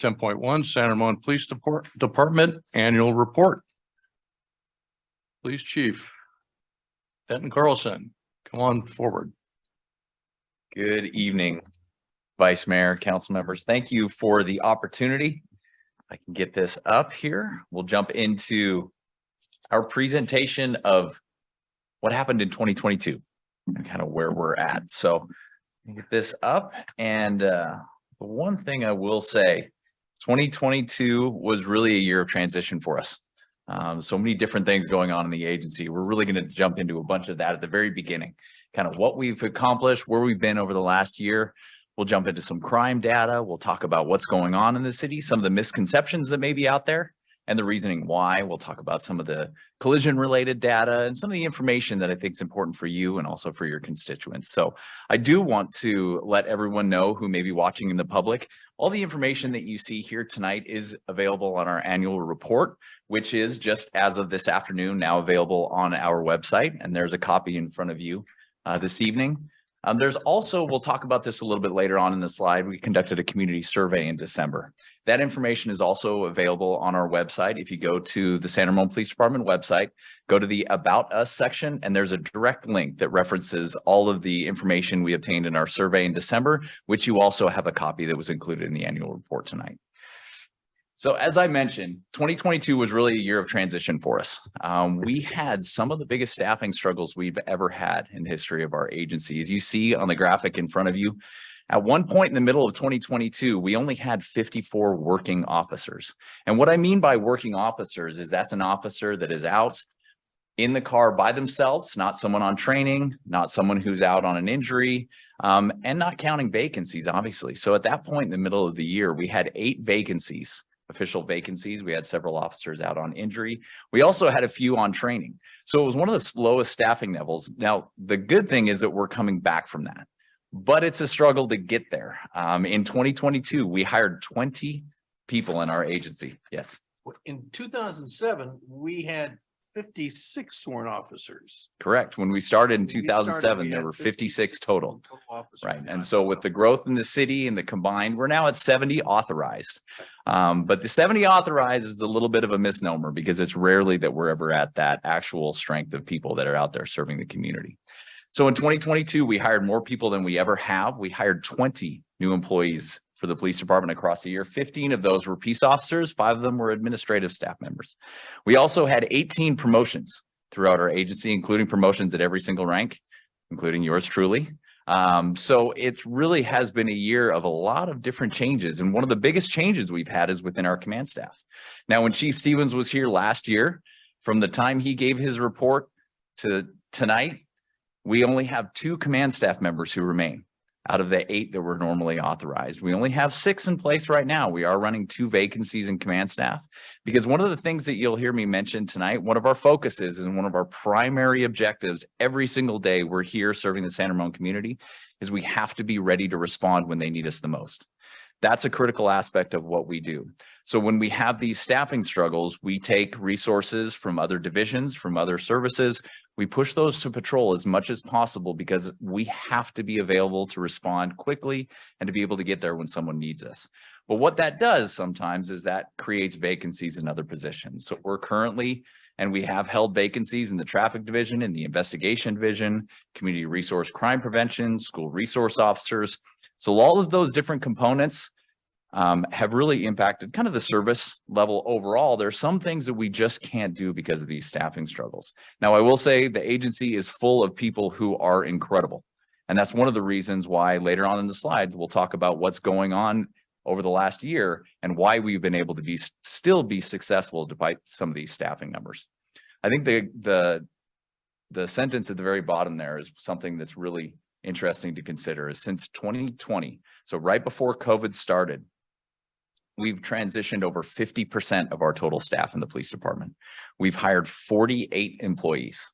10.1 San Ramon Police Department Annual Report. Police Chief Denton Carlson, come on forward. Good evening, Vice Mayor, council members. Thank you for the opportunity. I can get this up here. We'll jump into our presentation of what happened in 2022 and kind of where we're at. So get this up. And the one thing I will say, 2022 was really a year of transition for us. So many different things going on in the agency. We're really going to jump into a bunch of that at the very beginning, kind of what we've accomplished, where we've been over the last year. We'll jump into some crime data. We'll talk about what's going on in the city, some of the misconceptions that may be out there, and the reasoning why. We'll talk about some of the collision-related data and some of the information that I think is important for you and also for your constituents. So I do want to let everyone know who may be watching in the public, all the information that you see here tonight is available on our annual report, which is just as of this afternoon now available on our website. And there's a copy in front of you this evening. There's also, we'll talk about this a little bit later on in the slide, we conducted a community survey in December. That information is also available on our website. If you go to the San Ramon Police Department website, go to the About Us section, and there's a direct link that references all of the information we obtained in our survey in December, which you also have a copy that was included in the annual report tonight. So as I mentioned, 2022 was really a year of transition for us. We had some of the biggest staffing struggles we've ever had in the history of our agency. As you see on the graphic in front of you, at one point in the middle of 2022, we only had 54 working officers. And what I mean by working officers is that's an officer that is out in the car by themselves, not someone on training, not someone who's out on an injury, and not counting vacancies, obviously. So at that point in the middle of the year, we had 8 vacancies. Official vacancies. We had several officers out on injury. We also had a few on training. So it was one of the lowest staffing levels. Now, the good thing is that we're coming back from that, but it's a struggle to get there. In 2022, we hired 20 people in our agency. Yes. In 2007, we had 56 sworn officers. Correct. When we started in 2007, there were 56 total. Right. And so with the growth in the city and the combined, we're now at 70 authorized. But the 70 authorized is a little bit of a misnomer because it's rarely that we're ever at that actual strength of people that are out there serving the community. So in 2022, we hired more people than we ever have. We hired 20 new employees for the police department across the year. 15 of those were peace officers, 5 of them were administrative staff members. We also had 18 promotions throughout our agency, including promotions at every single rank, including yours truly. So it really has been a year of a lot of different changes. And one of the biggest changes we've had is within our command staff. Now, when Chief Stevens was here last year, from the time he gave his report to tonight, we only have 2 command staff members who remain out of the 8 that were normally authorized. We only have 6 in place right now. We are running 2 vacancies in command staff because one of the things that you'll hear me mention tonight, one of our focuses and one of our primary objectives every single day we're here serving the San Ramon community is we have to be ready to respond when they need us the most. That's a critical aspect of what we do. So when we have these staffing struggles, we take resources from other divisions, from other services. We push those to patrol as much as possible because we have to be available to respond quickly and to be able to get there when someone needs us. But what that does sometimes is that creates vacancies in other positions. So we're currently, and we have held vacancies in the traffic division, in the investigation division, community resource crime prevention, school resource officers. So all of those different components have really impacted kind of the service level overall. There's some things that we just can't do because of these staffing struggles. Now, I will say the agency is full of people who are incredible. And that's one of the reasons why later on in the slides, we'll talk about what's going on over the last year and why we've been able to still be successful despite some of these staffing numbers. I think the sentence at the very bottom there is something that's really interesting to consider. Is since 2020, so right before COVID started, we've transitioned over 50% of our total staff in the police department. We've hired 48 employees.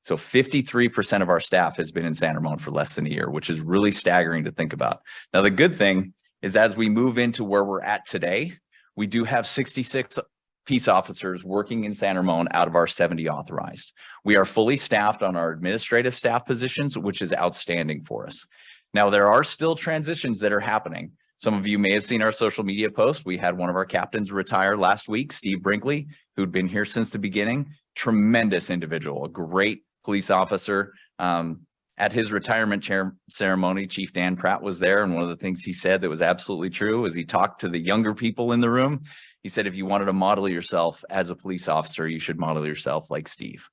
So 53% of our staff has been in San Ramon for less than a year, which is really staggering to think about. Now, the good thing is as we move into where we're at today, we do have 66 peace officers working in San Ramon out of our 70 authorized. We are fully staffed on our administrative staff positions, which is outstanding for us. Now, there are still transitions that are happening. Some of you may have seen our social media post. We had one of our captains retire last week, Steve Brinkley, who'd been here since the beginning. Tremendous individual, a great police officer. At his retirement ceremony, Chief Dan Pratt was there. And one of the things he said that was absolutely true is he talked to the younger people in the room. He said, if you wanted to model yourself as a police officer, you should model yourself like Steve.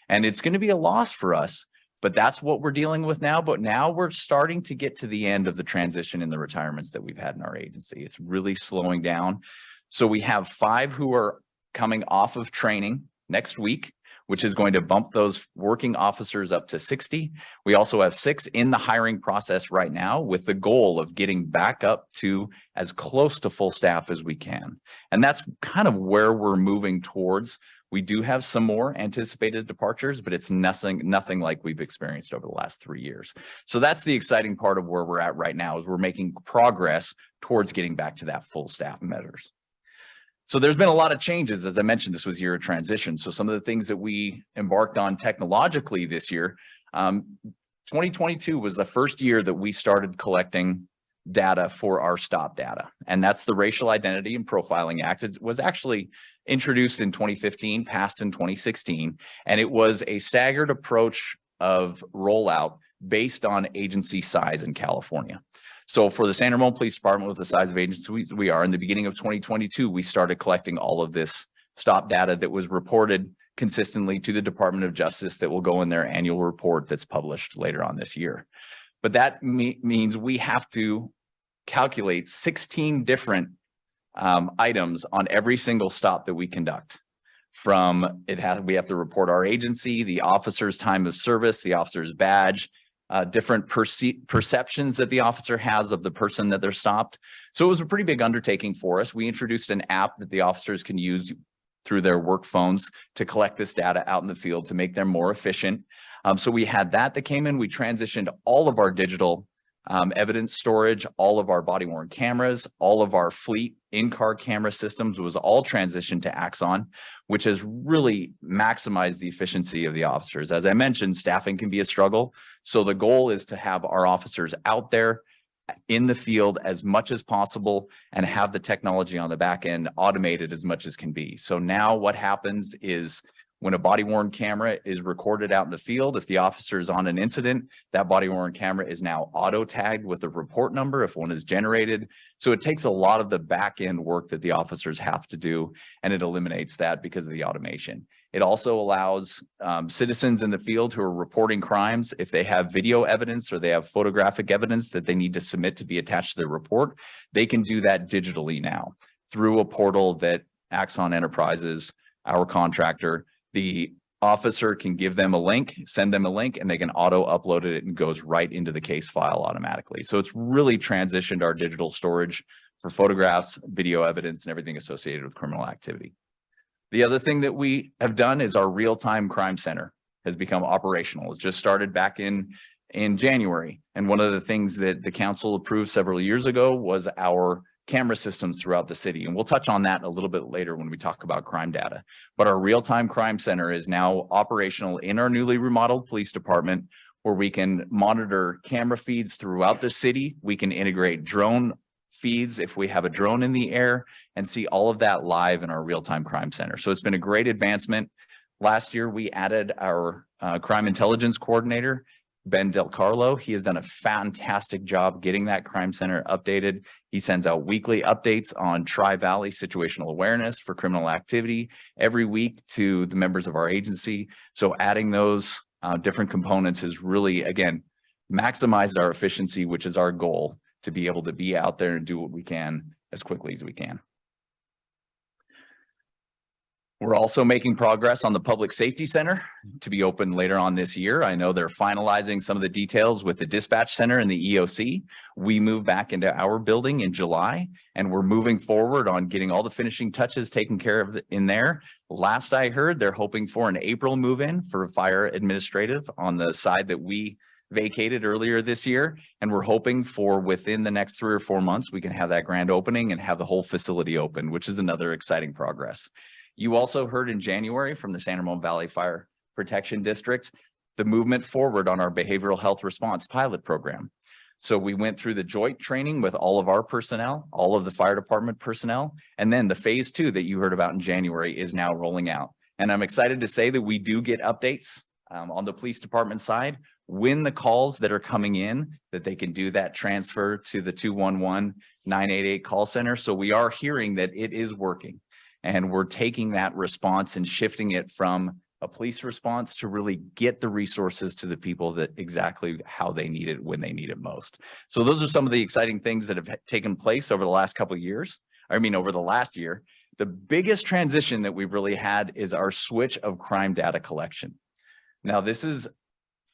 And it's going to be a loss for us, but that's what we're dealing with now. But now we're starting to get to the end of the transition in the retirements that we've had in our agency. It's really slowing down. So we have 5 who are coming off of training next week, which is going to bump those working officers up to 60. We also have 6 in the hiring process right now with the goal of getting back up to as close to full staff as we can. And that's kind of where we're moving towards. We do have some more anticipated departures, but it's nothing like we've experienced over the last 3 years. So that's the exciting part of where we're at right now, is we're making progress towards getting back to that full staff measures. So there's been a lot of changes. As I mentioned, this was a year of transition. So some of the things that we embarked on technologically this year, 2022 was the first year that we started collecting data for our stop data. And that's the Racial Identity and Profiling Act. It was actually introduced in 2015, passed in 2016, and it was a staggered approach of rollout based on agency size in California. So for the San Ramon Police Department, with the size of agency we are, in the beginning of 2022, we started collecting all of this stop data that was reported consistently to the Department of Justice that will go in their annual report that's published later on this year. But that means we have to calculate 16 different items on every single stop that we conduct. We have to report our agency, the officer's time of service, the officer's badge, different perceptions that the officer has of the person that they're stopped. So it was a pretty big undertaking for us. We introduced an app that the officers can use through their work phones to collect this data out in the field to make them more efficient. So we had that came in. We transitioned all of our digital evidence storage, all of our body-worn cameras, all of our fleet in-car camera systems was all transitioned to Axon, which has really maximized the efficiency of the officers. As I mentioned, staffing can be a struggle. So the goal is to have our officers out there in the field as much as possible and have the technology on the back end automated as much as can be. So now what happens is, when a body-worn camera is recorded out in the field, if the officer is on an incident, that body-worn camera is now auto-tagged with a report number if one is generated. So it takes a lot of the back-end work that the officers have to do, and it eliminates that because of the automation. It also allows citizens in the field who are reporting crimes, if they have video evidence or they have photographic evidence that they need to submit to be attached to their report, they can do that digitally now through a portal that Axon Enterprises, our contractor, the officer can give them a link, send them a link, and they can auto upload it and it goes right into the case file automatically. So it's really transitioned our digital storage for photographs, video evidence, and everything associated with criminal activity. The other thing that we have done is our real-time crime center has become operational. It just started back in January. And one of the things that the council approved several years ago was our camera systems throughout the city. And we'll touch on that a little bit later when we talk about crime data. But our real-time crime center is now operational in our newly remodeled police department, where we can monitor camera feeds throughout the city. We can integrate drone feeds if we have a drone in the air and see all of that live in our real-time crime center. So it's been a great advancement. Last year, we added our crime intelligence coordinator, Ben Del Carlo. He has done a fantastic job getting that crime center updated. He sends out weekly updates on Tri-Valley situational awareness for criminal activity every week to the members of our agency. So adding those different components has really, again, maximized our efficiency, which is our goal, to be able to be out there and do what we can as quickly as we can. We're also making progress on the Public Safety Center to be open later on this year. I know they're finalizing some of the details with the Dispatch Center and the EOC. We moved back into our building in July, and we're moving forward on getting all the finishing touches taken care of in there. Last I heard, they're hoping for an April move-in for fire administrative on the side that we vacated earlier this year. And we're hoping for within the next 3 or 4 months, we can have that grand opening and have the whole facility open, which is another exciting progress. You also heard in January from the San Ramon Valley Fire Protection District, the movement forward on our behavioral health response pilot program. So we went through the joint training with all of our personnel, all of the fire department personnel, and then the phase 2 that you heard about in January is now rolling out. And I'm excited to say that we do get updates on the police department side when the calls that are coming in, that they can do that transfer to the 211-988 call center. So we are hearing that it is working, and we're taking that response and shifting it from a police response to really get the resources to the people that exactly how they need it when they need it most. So those are some of the exciting things that have taken place over the last couple of years. I mean, over the last year. The biggest transition that we've really had is our switch of crime data collection. Now, this is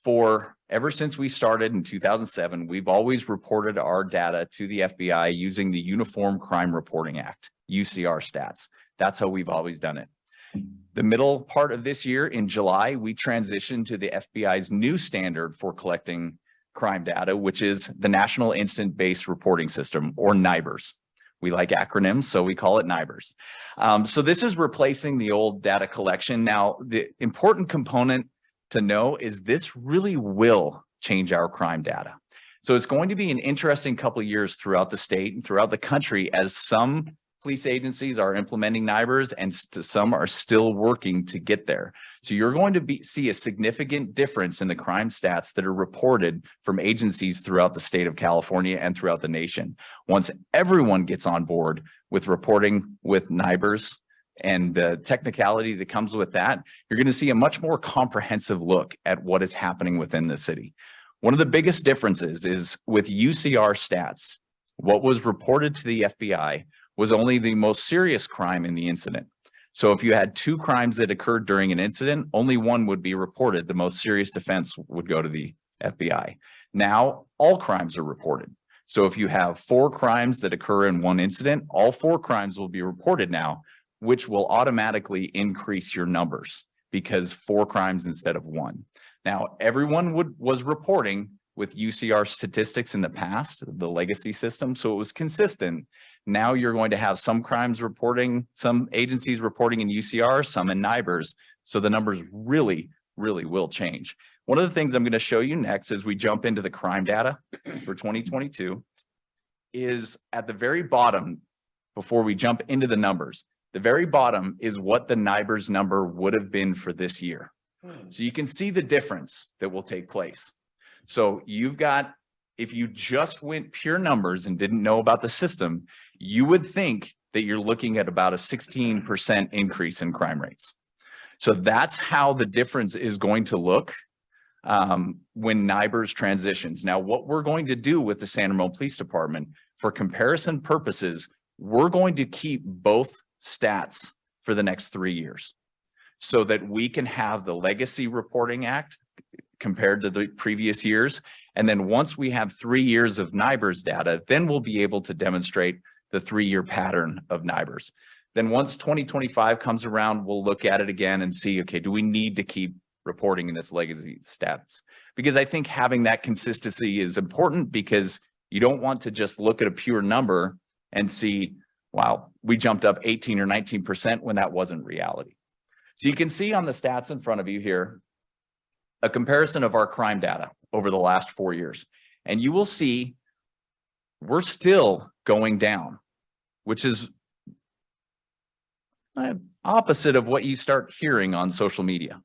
for ever since we started in 2007, we've always reported our data to the FBI using the Uniform Crime Reporting Act, UCR stats. That's how we've always done it. The middle part of this year in July, we transitioned to the FBI's new standard for collecting crime data, which is the National Instant-Based Reporting System, or NIBRS. We like acronyms, so we call it NIBRS. So this is replacing the old data collection. Now, the important component to know is this really will change our crime data. So it's going to be an interesting couple of years throughout the state and throughout the country as some police agencies are implementing NIBRS and some are still working to get there. So you're going to see a significant difference in the crime stats that are reported from agencies throughout the state of California and throughout the nation. Once everyone gets on board with reporting with NIBRS and the technicality that comes with that, you're going to see a much more comprehensive look at what is happening within the city. One of the biggest differences is with UCR stats, what was reported to the FBI was only the most serious crime in the incident. So if you had 2 crimes that occurred during an incident, only one would be reported. The most serious defense would go to the FBI. Now, all crimes are reported. So if you have 4 crimes that occur in one incident, all 4 crimes will be reported now, which will automatically increase your numbers because 4 crimes instead of 1. Now, everyone was reporting with UCR statistics in the past, the legacy system, so it was consistent. Now you're going to have some crimes reporting, some agencies reporting in UCR, some in NIBRS. So the numbers really will change. One of the things I'm going to show you next as we jump into the crime data for 2022 is at the very bottom, before we jump into the numbers, the very bottom is what the NIBRS number would have been for this year. So you can see the difference that will take place. So you've got, if you just went pure numbers and didn't know about the system, you would think that you're looking at about a 16% increase in crime rates. So that's how the difference is going to look when NIBRS transitions. Now, what we're going to do with the San Ramon Police Department, for comparison purposes, we're going to keep both stats for the next 3 years so that we can have the Legacy Reporting Act compared to the previous years. And then once we have 3 years of NIBRS data, then we'll be able to demonstrate the 3-year pattern of NIBRS. Then once 2025 comes around, we'll look at it again and see, okay, do we need to keep reporting in this legacy stats? Because I think having that consistency is important, because you don't want to just look at a pure number and see, wow, we jumped up 18 or 19% when that wasn't reality. So you can see on the stats in front of you here, a comparison of our crime data over the last 4 years. And you will see we're still going down, which is opposite of what you start hearing on social media.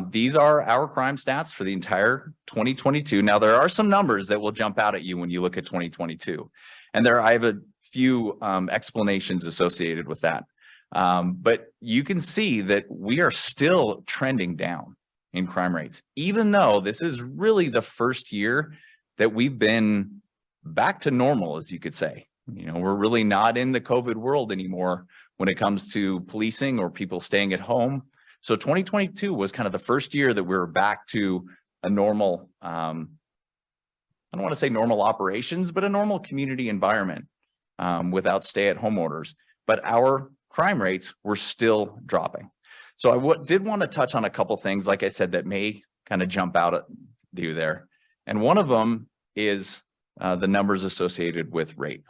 These are our crime stats for the entire 2022. Now, there are some numbers that will jump out at you when you look at 2022. And I have a few explanations associated with that. But you can see that we are still trending down in crime rates, even though this is really the first year that we've been back to normal, as you could say. You know, we're really not in the COVID world anymore when it comes to policing or people staying at home. So 2022 was kind of the first year that we were back to a normal, I don't want to say normal operations, but a normal community environment without stay-at-home orders. But our crime rates were still dropping. So I did want to touch on a couple things, like I said, that may kind of jump out at you there. And one of them is the numbers associated with rape.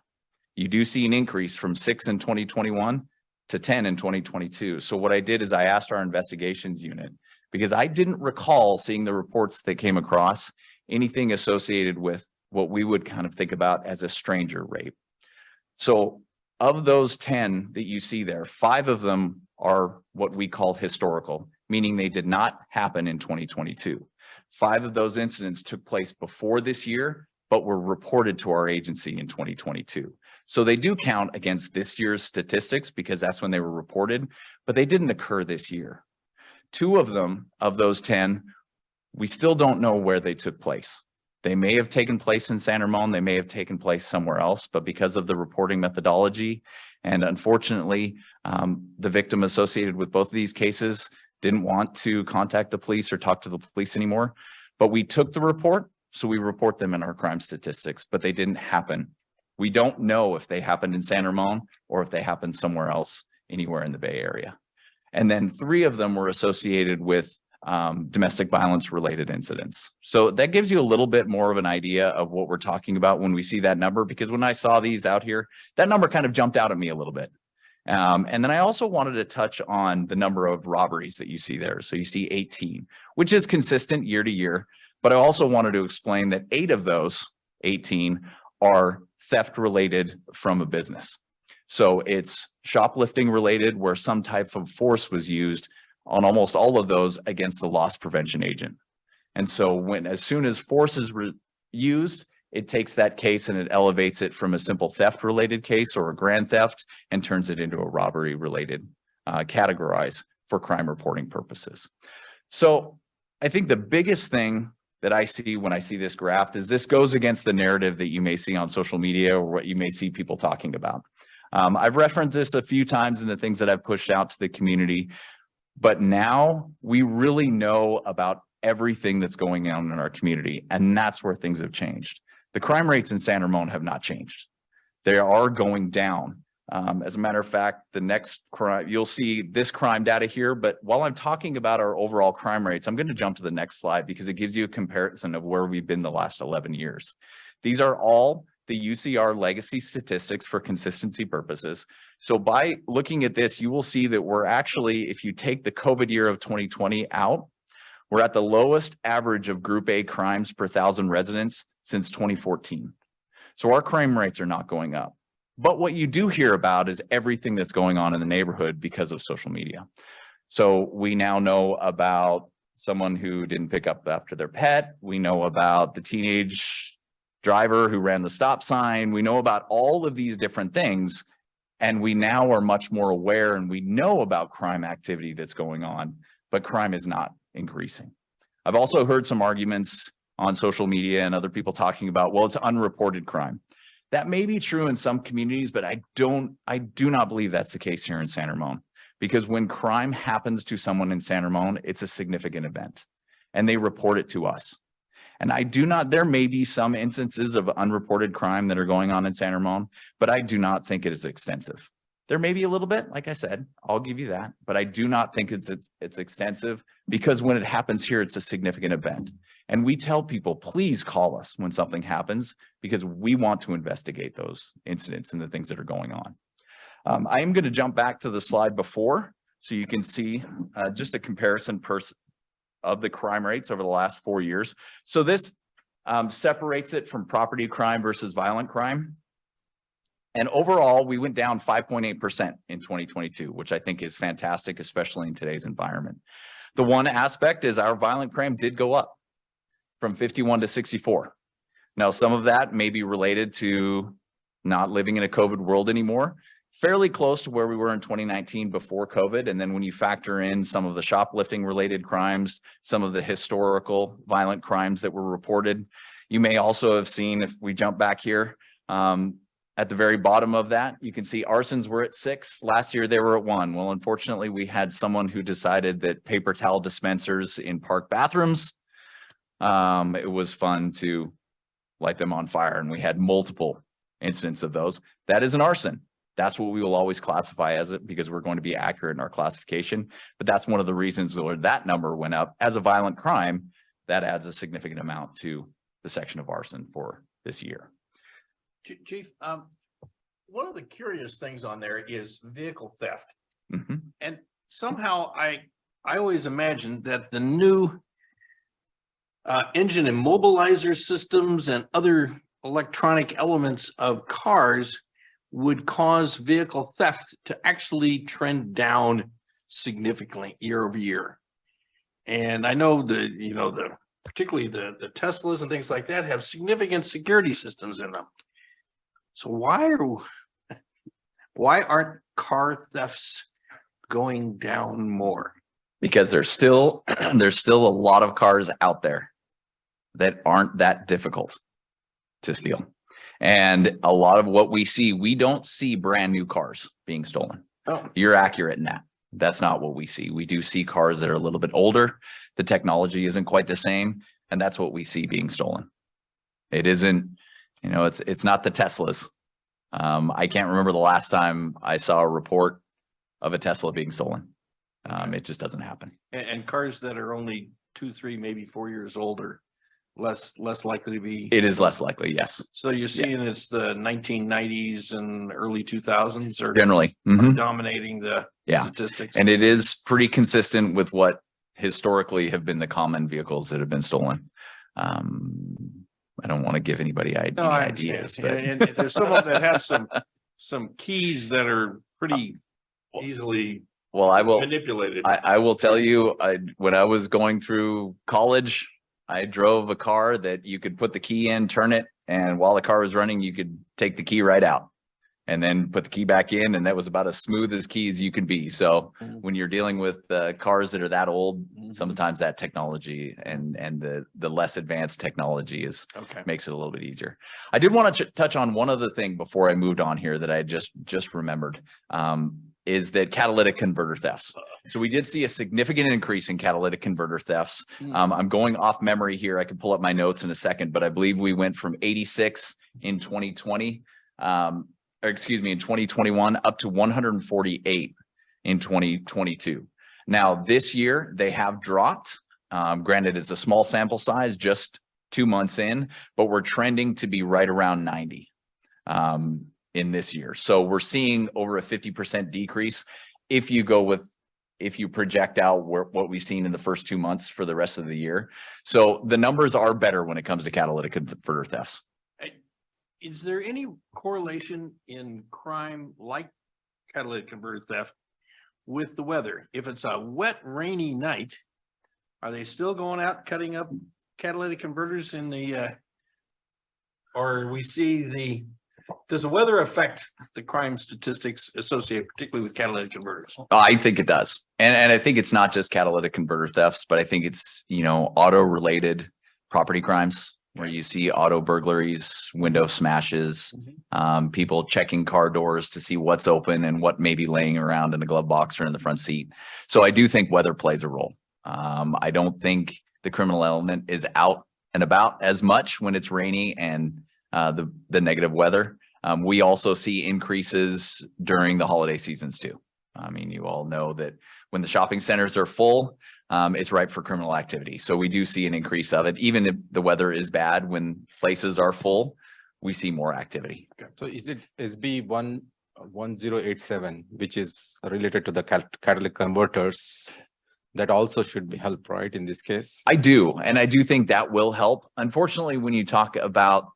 You do see an increase from 6 in 2021 to 10 in 2022. So what I did is I asked our investigations unit, because I didn't recall seeing the reports that came across anything associated with what we would kind of think about as a stranger rape. So of those 10 that you see there, 5 of them are what we call historical, meaning they did not happen in 2022. 5 of those incidents took place before this year, but were reported to our agency in 2022. So they do count against this year's statistics because that's when they were reported, but they didn't occur this year. 2 of them, of those 10, we still don't know where they took place. They may have taken place in San Ramon, they may have taken place somewhere else, but because of the reporting methodology, and unfortunately, the victim associated with both of these cases didn't want to contact the police or talk to the police anymore. But we took the report, so we report them in our crime statistics, but they didn't happen. We don't know if they happened in San Ramon or if they happened somewhere else, anywhere in the Bay Area. And then 3 of them were associated with domestic violence related incidents. So that gives you a little bit more of an idea of what we're talking about when we see that number, because when I saw these out here, that number kind of jumped out at me a little bit. And then I also wanted to touch on the number of robberies that you see there. So you see 18, which is consistent year to year, but I also wanted to explain that 8 of those 18 are theft related from a business. So it's shoplifting related, where some type of force was used on almost all of those against the loss prevention agent. And so as soon as force is used, it takes that case and it elevates it from a simple theft related case or a grand theft and turns it into a robbery related categorized for crime reporting purposes. So I think the biggest thing that I see when I see this graph is this goes against the narrative that you may see on social media or what you may see people talking about. I've referenced this a few times in the things that I've pushed out to the community. But now we really know about everything that's going on in our community, and that's where things have changed. The crime rates in San Ramon have not changed. They are going down. As a matter of fact, the next crime, you'll see this crime data here, but while I'm talking about our overall crime rates, I'm going to jump to the next slide because it gives you a comparison of where we've been the last 11 years. These are all the UCR legacy statistics for consistency purposes. So by looking at this, you will see that we're actually, if you take the COVID year of 2020 out, we're at the lowest average of Group A crimes per 1,000 residents since 2014. So our crime rates are not going up. But what you do hear about is everything that's going on in the neighborhood because of social media. So we now know about someone who didn't pick up after their pet. We know about the teenage driver who ran the stop sign. We know about all of these different things. And we now are much more aware and we know about crime activity that's going on, but crime is not increasing. I've also heard some arguments on social media and other people talking about, well, it's unreported crime. That may be true in some communities, but I do not believe that's the case here in San Ramon, because when crime happens to someone in San Ramon, it's a significant event and they report it to us. And there may be some instances of unreported crime that are going on in San Ramon, but I do not think it is extensive. There may be a little bit, like I said, I'll give you that, but I do not think it's extensive, because when it happens here, it's a significant event. And we tell people, please call us when something happens, because we want to investigate those incidents and the things that are going on. I am going to jump back to the slide before, so you can see just a comparison of the crime rates over the last 4 years. So this separates it from property crime versus violent crime. And overall, we went down 5.8% in 2022, which I think is fantastic, especially in today's environment. The one aspect is our violent crime did go up from 51 to 64. Now, some of that may be related to not living in a COVID world anymore, fairly close to where we were in 2019 before COVID. And then when you factor in some of the shoplifting related crimes, some of the historical violent crimes that were reported, you may also have seen, if we jump back here, at the very bottom of that, you can see arsons were at 6. Last year, they were at 1. Well, unfortunately, we had someone who decided that paper towel dispensers in park bathrooms, it was fun to light them on fire. And we had multiple incidents of those. That is an arson. That's what we will always classify as it, because we're going to be accurate in our classification. But that's one of the reasons where that number went up. As a violent crime, that adds a significant amount to the section of arson for this year. Chief, one of the curious things on there is vehicle theft. Mm-hmm. And somehow I always imagined that the new engine immobilizer systems and other electronic elements of cars would cause vehicle theft to actually trend down significantly year over year. And I know particularly the Teslas and things like that have significant security systems in them. So why aren't car thefts going down more? Because there's still a lot of cars out there that aren't that difficult to steal. And a lot of what we don't see brand new cars being stolen. Oh, You're accurate in that. That's not what we see. We do see cars that are a little bit older. The technology isn't quite the same. And that's what we see being stolen. It isn't, it's not the Teslas. I can't remember the last time I saw a report of a Tesla being stolen. It just doesn't happen. and cars that are only 2, 3, maybe 4 years old are less likely to be. It is less likely, yes. So you're seeing it's the 1990s and early 2000s are Generally. Mhm. dominating the Yeah. statistics. And it is pretty consistent with what historically have been the common vehicles that have been stolen. I don't want to give anybody any No, I ideas, understand. but And there's some of them that have some keys that are pretty easily well, I will manipulated. I will tell you, when I was going through college, I drove a car that you could put the key in, turn it, and while the car was running, you could take the key right out and then put the key back in, and that was about as smooth as keys you can be. So when you're dealing with cars that are that old, sometimes that technology and the less advanced technology makes it a little bit easier. I did want to touch on one other thing before I moved on here that I just remembered. Is that catalytic converter thefts. So we did see a significant increase in catalytic converter thefts. I'm going off memory here. I can pull up my notes in a second, but I believe we went from 86 in 2020, in 2021 up to 148 in 2022. Now this year they have dropped. Granted, it's a small sample size, just 2 months in, but we're trending to be right around 90. In this year. So we're seeing over a 50% decrease if you project out what we've seen in the first 2 months for the rest of the year. So the numbers are better when it comes to catalytic converter thefts. Is there any correlation in crime like catalytic converter theft with the weather? If it's a wet, rainy night, are they still going out cutting up catalytic converters in the or we see does the weather affect the crime statistics associated particularly with catalytic converters? I think it does. And I think it's not just catalytic converter thefts, but I think it's, auto related property crimes where you see auto burglaries, window smashes, people checking car doors to see what's open and what may be laying around in the glove box or in the front seat. So I do think weather plays a role. I don't think the criminal element is out and about as much when it's rainy and the negative weather. We also see increases during the holiday seasons too. I mean, you all know that when the shopping centers are full, it's ripe for criminal activity. So we do see an increase of it. Even if the weather is bad, when places are full, we see more activity. So is it SB 1087, which is related to the catalytic converters, that also should be helped, right, in this case? I do. And I do think that will help. Unfortunately, when you talk about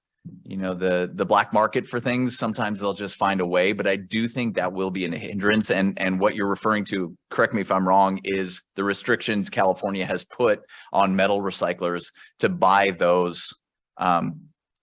the black market for things, sometimes they'll just find a way, but I do think that will be a hindrance. And what you're referring to, correct me if I'm wrong, is the restrictions California has put on metal recyclers to buy those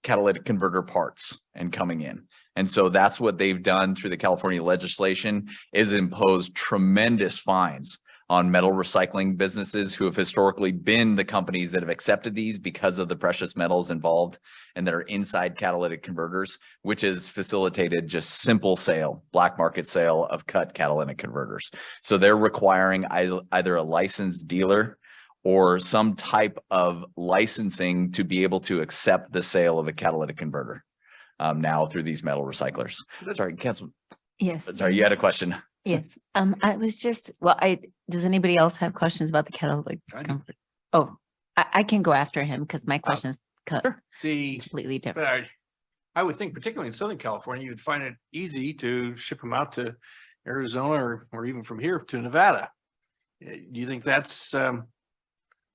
catalytic converter parts and coming in. And so that's what they've done through the California legislation, is impose tremendous fines on metal recycling businesses who have historically been the companies that have accepted these because of the precious metals involved and that are inside catalytic converters, which has facilitated just simple sale, black market sale of cut catalytic converters. So they're requiring either a licensed dealer or some type of licensing to be able to accept the sale of a catalytic converter now through these metal recyclers. Sorry, Council. Yes. Sorry, you had a question. Yes. I was just, does anybody else have questions about the catalytic converter? Oh, I can go after him because my question is completely different. But I would think particularly in Southern California, you'd find it easy to ship them out to Arizona or even from here to Nevada. Do you think that's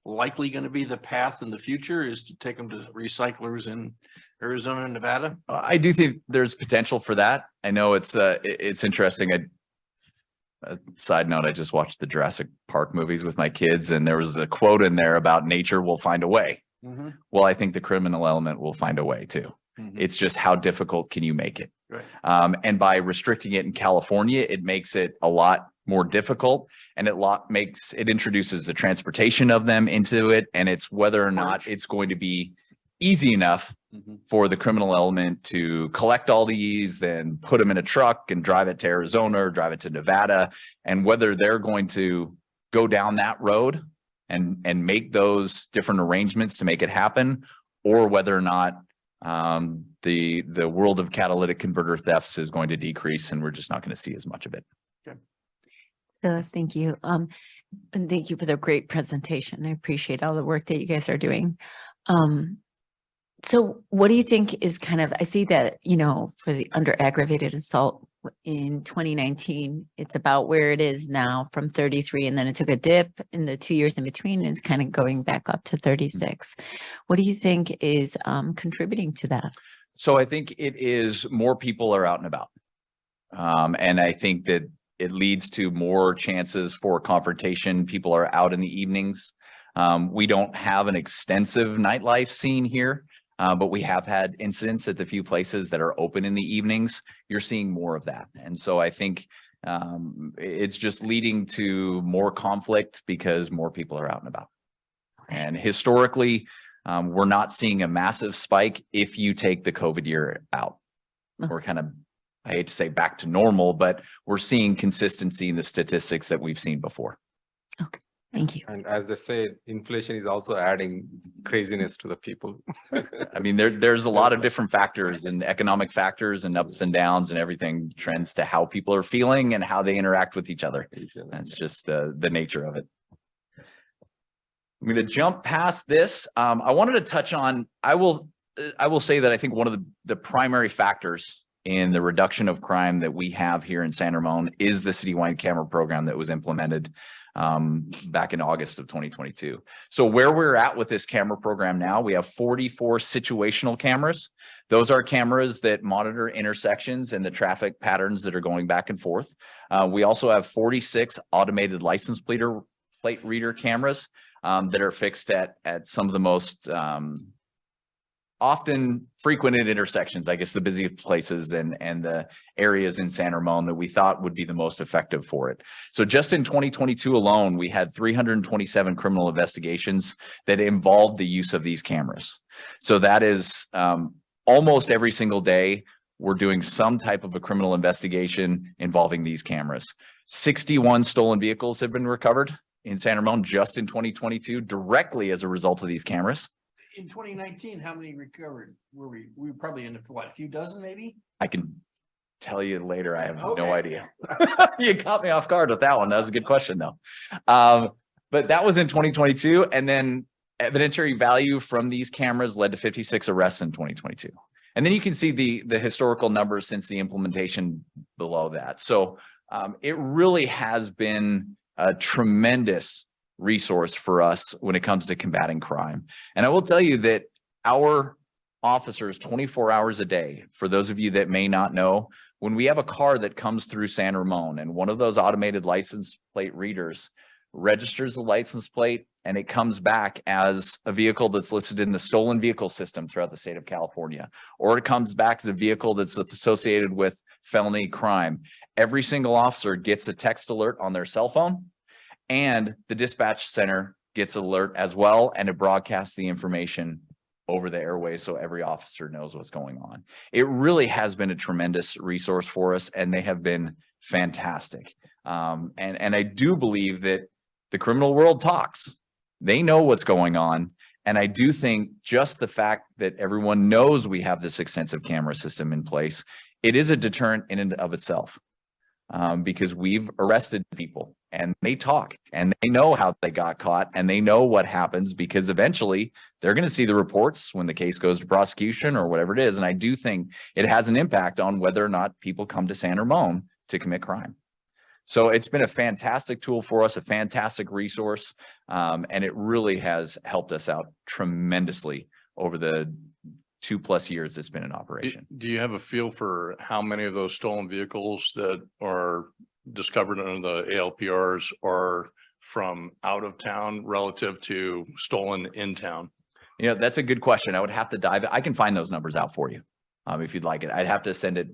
likely going to be the path in the future, is to take them to recyclers in Arizona and Nevada? I do think there's potential for that. I know it's interesting. A side note, I just watched the Jurassic Park movies with my kids, and there was a quote in there about nature will find a way. Mhm. Well, I think the criminal element will find a way too. Mhm. It's just how difficult can you make it? Right. And by restricting it in California, it makes it a lot more difficult, and it introduces the transportation of them into it, and it's whether or not it's going to be easy enough Mhm. for the criminal element to collect all these, then put them in a truck and drive it to Arizona or drive it to Nevada, and whether they're going to go down that road and make those different arrangements to make it happen, or whether or not the world of catalytic converter thefts is going to decrease and we're just not going to see as much of it. So thank you. And thank you for the great presentation. I appreciate all the work that you guys are doing. So what do you think is kind of, I see that, for the under aggravated assault in 2019, it's about where it is now from 33, and then it took a dip in the 2 years in between, and it's kind of going back up to 36. What do you think is contributing to that? So I think it is more people are out and about. And I think that it leads to more chances for confrontation. People are out in the evenings. We don't have an extensive nightlife scene here, but we have had incidents at the few places that are open in the evenings. You're seeing more of that. And so I think it's just leading to more conflict because more people are out and about. And historically, we're not seeing a massive spike if you take the COVID year out. We're kind of, I hate to say back to normal, but we're seeing consistency in the statistics that we've seen before. Okay, thank you. And as they say, inflation is also adding craziness to the people. I mean, there's a lot of different factors and economic factors and ups and downs and everything trends to how people are feeling and how they interact with each other. That's just the nature of it. I'm going to jump past this. I wanted to touch on, I will say that I think one of the primary factors in the reduction of crime that we have here in San Ramon is the citywide camera program that was implemented back in August of 2022. So where we're at with this camera program now, we have 44 situational cameras. Those are cameras that monitor intersections and the traffic patterns that are going back and forth. We also have 46 automated license plate reader cameras that are fixed at some of the most often frequented intersections, I guess the busiest places and the areas in San Ramon that we thought would be the most effective for it. So just in 2022 alone, we had 327 criminal investigations that involved the use of these cameras. So that is almost every single day, we're doing some type of a criminal investigation involving these cameras. 61 stolen vehicles have been recovered in San Ramon just in 2022 directly as a result of these cameras. In 2019, how many recovered were we? We were probably in a few dozen, maybe? I can tell you later. I have no Okay. idea. You caught me off guard with that one. That was a good question though. But that was in 2022. And then evidentiary value from these cameras led to 56 arrests in 2022. And then you can see the historical numbers since the implementation below that. So it really has been a tremendous resource for us when it comes to combating crime. And I will tell you that our officers 24 hours a day, for those of you that may not know, when we have a car that comes through San Ramon and one of those automated license plate readers registers the license plate and it comes back as a vehicle that's listed in the stolen vehicle system throughout the state of California, or it comes back as a vehicle that's associated with felony crime, every single officer gets a text alert on their cell phone, and the dispatch center gets alert as well, and it broadcasts the information over the airways so every officer knows what's going on. It really has been a tremendous resource for us, and they have been fantastic. And I do believe that the criminal world talks. They know what's going on. And I do think just the fact that everyone knows we have this extensive camera system in place, it is a deterrent in and of itself. Because we've arrested people and they talk and they know how they got caught and they know what happens, because eventually they're going to see the reports when the case goes to prosecution or whatever it is. And I do think it has an impact on whether or not people come to San Ramon to commit crime. So it's been a fantastic tool for us, a fantastic resource. And it really has helped us out tremendously over the 2+ years it's been in operation. Do you have a feel for how many of those stolen vehicles that are discovered under the ALPRs are from out of town relative to stolen in town? You know, that's a good question. I would have to dive. I can find those numbers out for you. If you'd like it, I'd have to send it.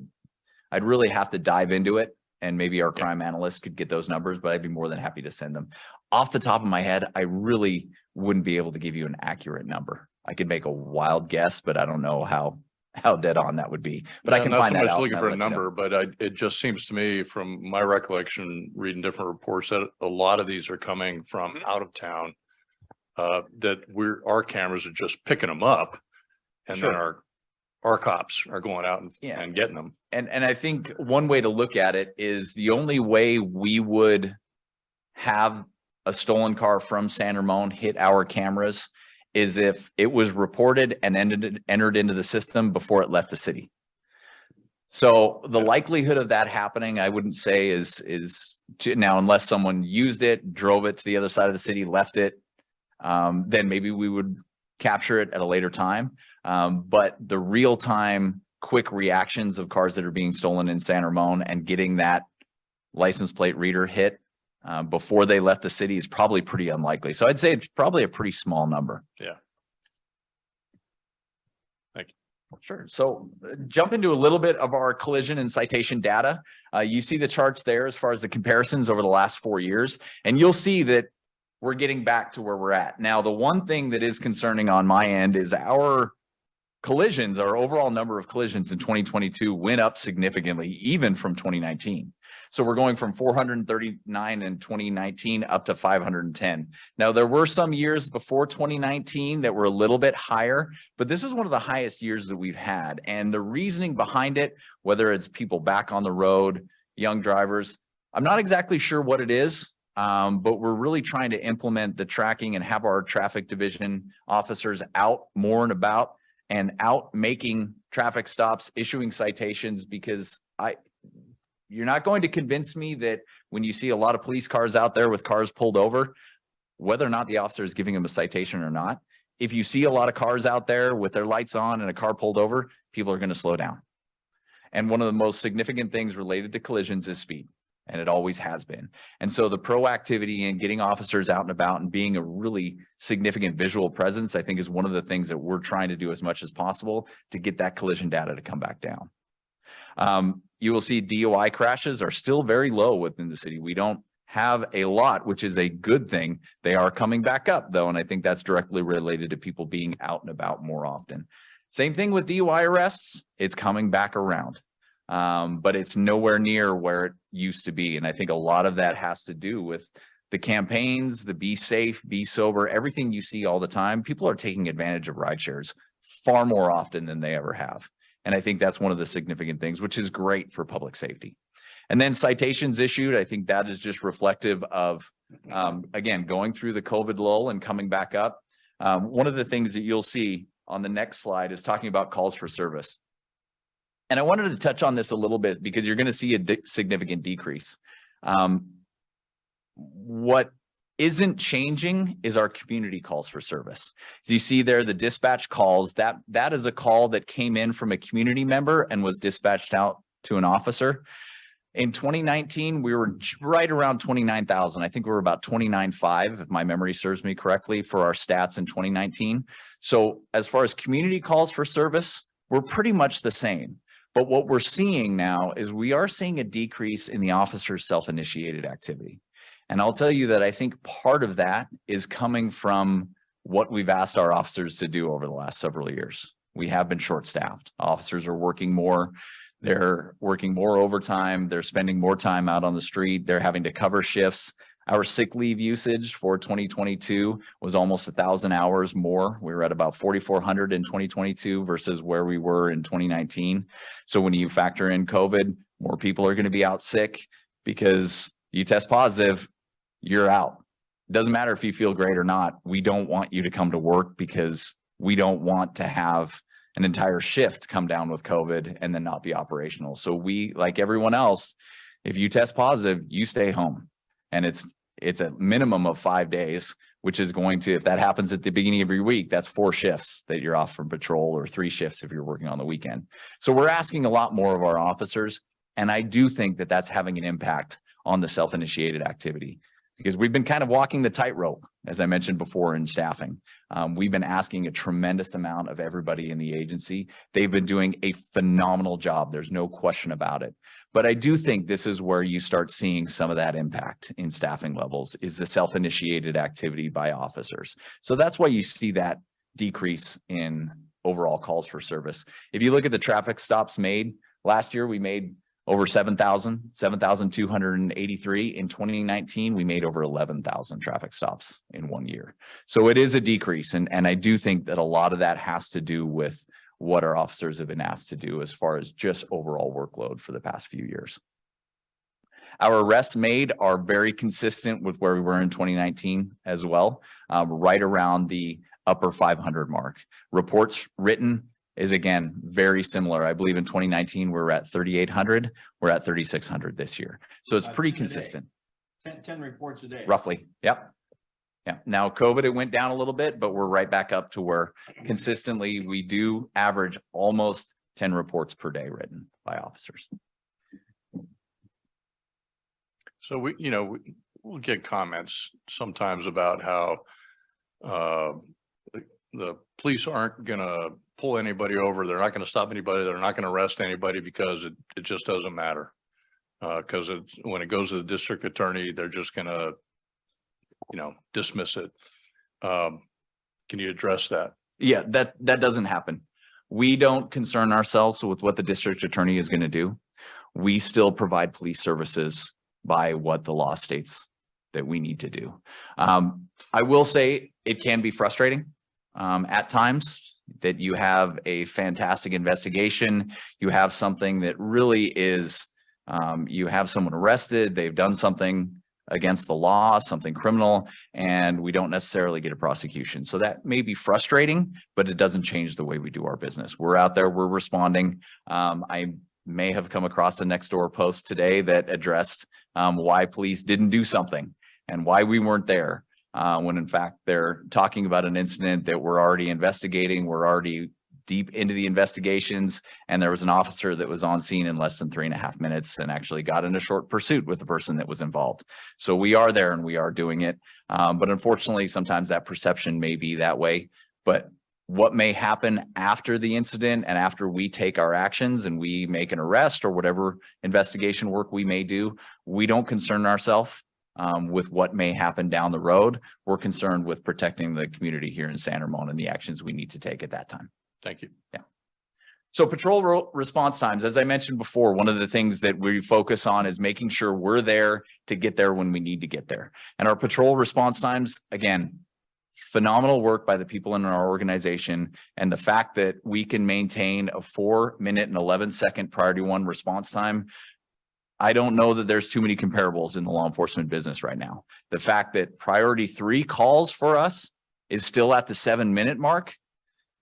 I'd really have to dive into it, and maybe our crime analyst could get those numbers, but I'd be more than happy to send them. Off the top of my head, I really wouldn't be able to give you an accurate number. I could make a wild guess, but I don't know how dead on that would be. But I can find that out. Looking and for I'll a let you know. number, but it just seems to me from my recollection, reading different reports, that a lot of these are coming from out of town. That our cameras are just picking them up, and then our cops are going out and getting them. And I think one way to look at it is the only way we would have a stolen car from San Ramon hit our cameras is if it was reported and entered into the system before it left the city. So the likelihood of that happening, I wouldn't say is now, unless someone used it, drove it to the other side of the city, left it, then maybe we would capture it at a later time. But the real time, quick reactions of cars that are being stolen in San Ramon and getting that license plate reader hit before they left the city is probably pretty unlikely. So I'd say it's probably a pretty small number. Yeah. Thank you. Sure. So jump into a little bit of our collision and citation data. You see the charts there as far as the comparisons over the last 4 years, and you'll see that we're getting back to where we're at. Now, the one thing that is concerning on my end is our collisions, our overall number of collisions in 2022 went up significantly, even from 2019. So we're going from 439 in 2019 up to 510. Now, there were some years before 2019 that were a little bit higher, but this is one of the highest years that we've had. And the reasoning behind it, whether it's people back on the road, young drivers, I'm not exactly sure what it is. But we're really trying to implement the tracking and have our traffic division officers out more and about and out making traffic stops, issuing citations, because you're not going to convince me that when you see a lot of police cars out there with cars pulled over, whether or not the officer is giving them a citation or not, if you see a lot of cars out there with their lights on and a car pulled over, people are going to slow down. And one of the most significant things related to collisions is speed. And it always has been. And so the proactivity in getting officers out and about and being a really significant visual presence, I think, is one of the things that we're trying to do as much as possible to get that collision data to come back down. You will see DUI crashes are still very low within the city. We don't have a lot, which is a good thing. They are coming back up, though, and I think that's directly related to people being out and about more often. Same thing with DUI arrests. It's coming back around. But it's nowhere near where it used to be. And I think a lot of that has to do with the campaigns, the be safe, be sober, everything you see all the time. People are taking advantage of ride shares far more often than they ever have. And I think that's one of the significant things, which is great for public safety. And then citations issued, I think that is just reflective of, again, going through the COVID lull and coming back up. One of the things that you'll see on the next slide is talking about calls for service. And I wanted to touch on this a little bit because you're going to see a significant decrease. What isn't changing is our community calls for service. As you see there, the dispatch calls, that is a call that came in from a community member and was dispatched out to an officer. In 2019, we were right around 29,000. I think we were about 29.5, if my memory serves me correctly, for our stats in 2019. So as far as community calls for service, we're pretty much the same. But what we're seeing now is we are seeing a decrease in the officer's self-initiated activity. And I'll tell you that I think part of that is coming from what we've asked our officers to do over the last several years. We have been short-staffed. Officers are working more. They're working more overtime. They're spending more time out on the street. They're having to cover shifts. Our sick leave usage for 2022 was almost 1,000 hours more. We were at about 4,400 in 2022 versus where we were in 2019. So when you factor in COVID, more people are going to be out sick because you test positive, you're out. It doesn't matter if you feel great or not. We don't want you to come to work because we don't want to have an entire shift come down with COVID and then not be operational. So we, like everyone else, If you test positive, you stay home. And it's a minimum of 5 days, which is going to, if that happens at the beginning of your week, that's 4 shifts that you're off from patrol, or 3 shifts if you're working on the weekend. So we're asking a lot more of our officers. And I do think that that's having an impact on the self-initiated activity, because we've been kind of walking the tightrope, as I mentioned before, in staffing. We've been asking a tremendous amount of everybody in the agency. They've been doing a phenomenal job. There's no question about it. But I do think this is where you start seeing some of that impact in staffing levels, is the self-initiated activity by officers. So that's why you see that decrease in overall calls for service. If you look at the traffic stops made, last year we made over 7,283. In 2019, we made over 11,000 traffic stops in 1 year. So it is a decrease. And I do think that a lot of that has to do with what our officers have been asked to do as far as just overall workload for the past few years. Our arrests made are very consistent with where we were in 2019 as well, right around the upper 500 mark. Reports written is, again, very similar. I believe in 2019, we were at 3,800. We're at 3,600 this year. So it's pretty 10 a day. consistent. 10 reports a day. Roughly. Yep. Yeah. Now COVID, it went down a little bit, but we're right back up to where consistently we do average almost 10 reports per day written by officers. So we'll get comments sometimes about how the police aren't gonna pull anybody over. They're not gonna stop anybody. They're not gonna arrest anybody because it just doesn't matter. Because when it goes to the district attorney, they're just gonna, dismiss it. Can you address that? Yeah, that doesn't happen. We don't concern ourselves with what the district attorney is going to do. We still provide police services by what the law states that we need to do. I will say it can be frustrating at times that you have a fantastic investigation. You have something that really is, you have someone arrested, they've done something against the law, something criminal, and we don't necessarily get a prosecution. So that may be frustrating, but it doesn't change the way we do our business. We're out there, we're responding. I may have come across a Nextdoor post today that addressed why police didn't do something and why we weren't there. When in fact they're talking about an incident that we're already investigating. We're already deep into the investigations, and there was an officer that was on scene in less than 3.5 minutes and actually got in a short pursuit with the person that was involved. So we are there and we are doing it. But unfortunately, sometimes that perception may be that way. But what may happen after the incident and after we take our actions and we make an arrest or whatever investigation work we may do, we don't concern ourselves with what may happen down the road. We're concerned with protecting the community here in San Ramon and the actions we need to take at that time. Thank you. Yeah. So patrol response times, as I mentioned before, one of the things that we focus on is making sure we're there to get there when we need to get there. And our patrol response times, again, phenomenal work by the people in our organization. And the fact that we can maintain a 4-minute and 11-second priority 1 response time, I don't know that there's too many comparables in the law enforcement business right now. The fact that priority 3 calls for us is still at the 7-minute mark.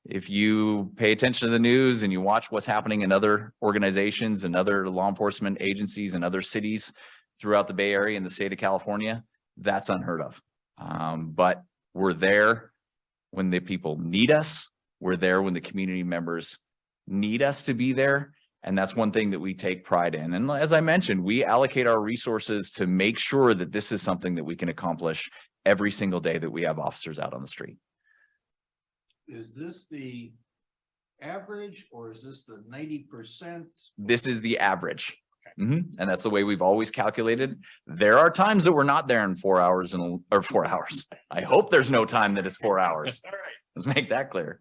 If you pay attention to the news and you watch what's happening in other organizations and other law enforcement agencies and other cities throughout the Bay Area and the state of California, that's unheard of. But we're there when the people need us. We're there when the community members need us to be there. And that's one thing that we take pride in. And as I mentioned, we allocate our resources to make sure that this is something that we can accomplish every single day that we have officers out on the street. Is this the average or is this the 90%? This is the average. And that's the way we've always calculated. There are times that we're not there in 4 hours or 4 hours. I hope there's no time that it's 4 hours. All right. Let's make that clear.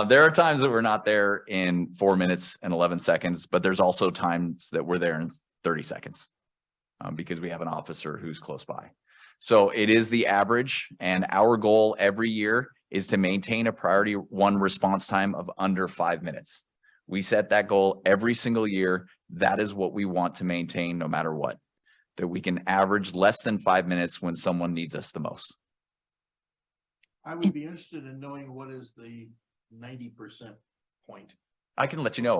There are times that we're not there in 4 minutes and 11 seconds, but there's also times that we're there in 30 seconds because we have an officer who's close by. So it is the average, and our goal every year is to maintain a priority 1 response time of under 5 minutes. We set that goal every single year. That is what we want to maintain no matter what, that we can average less than 5 minutes when someone needs us the most. I would be interested in knowing what is the 90% point I can let you know.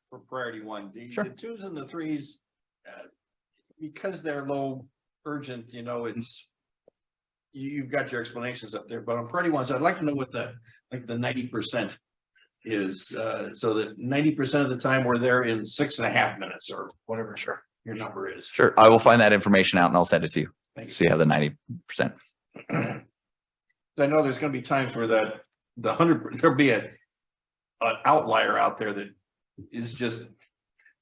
for priority 1. Sure. The 2s and the 3s, because they're low urgent, you know, it's. You've got your explanations up there, but on priority ones, I'd like to know what the 90% is, so that 90% of the time we're there in 6.5 minutes or whatever. Sure. Your number is. Sure. I will find that information out and I'll send it to you. Thank you. So you have the 90%. I know there's gonna be times where the 100, there'll be an outlier out there that is just,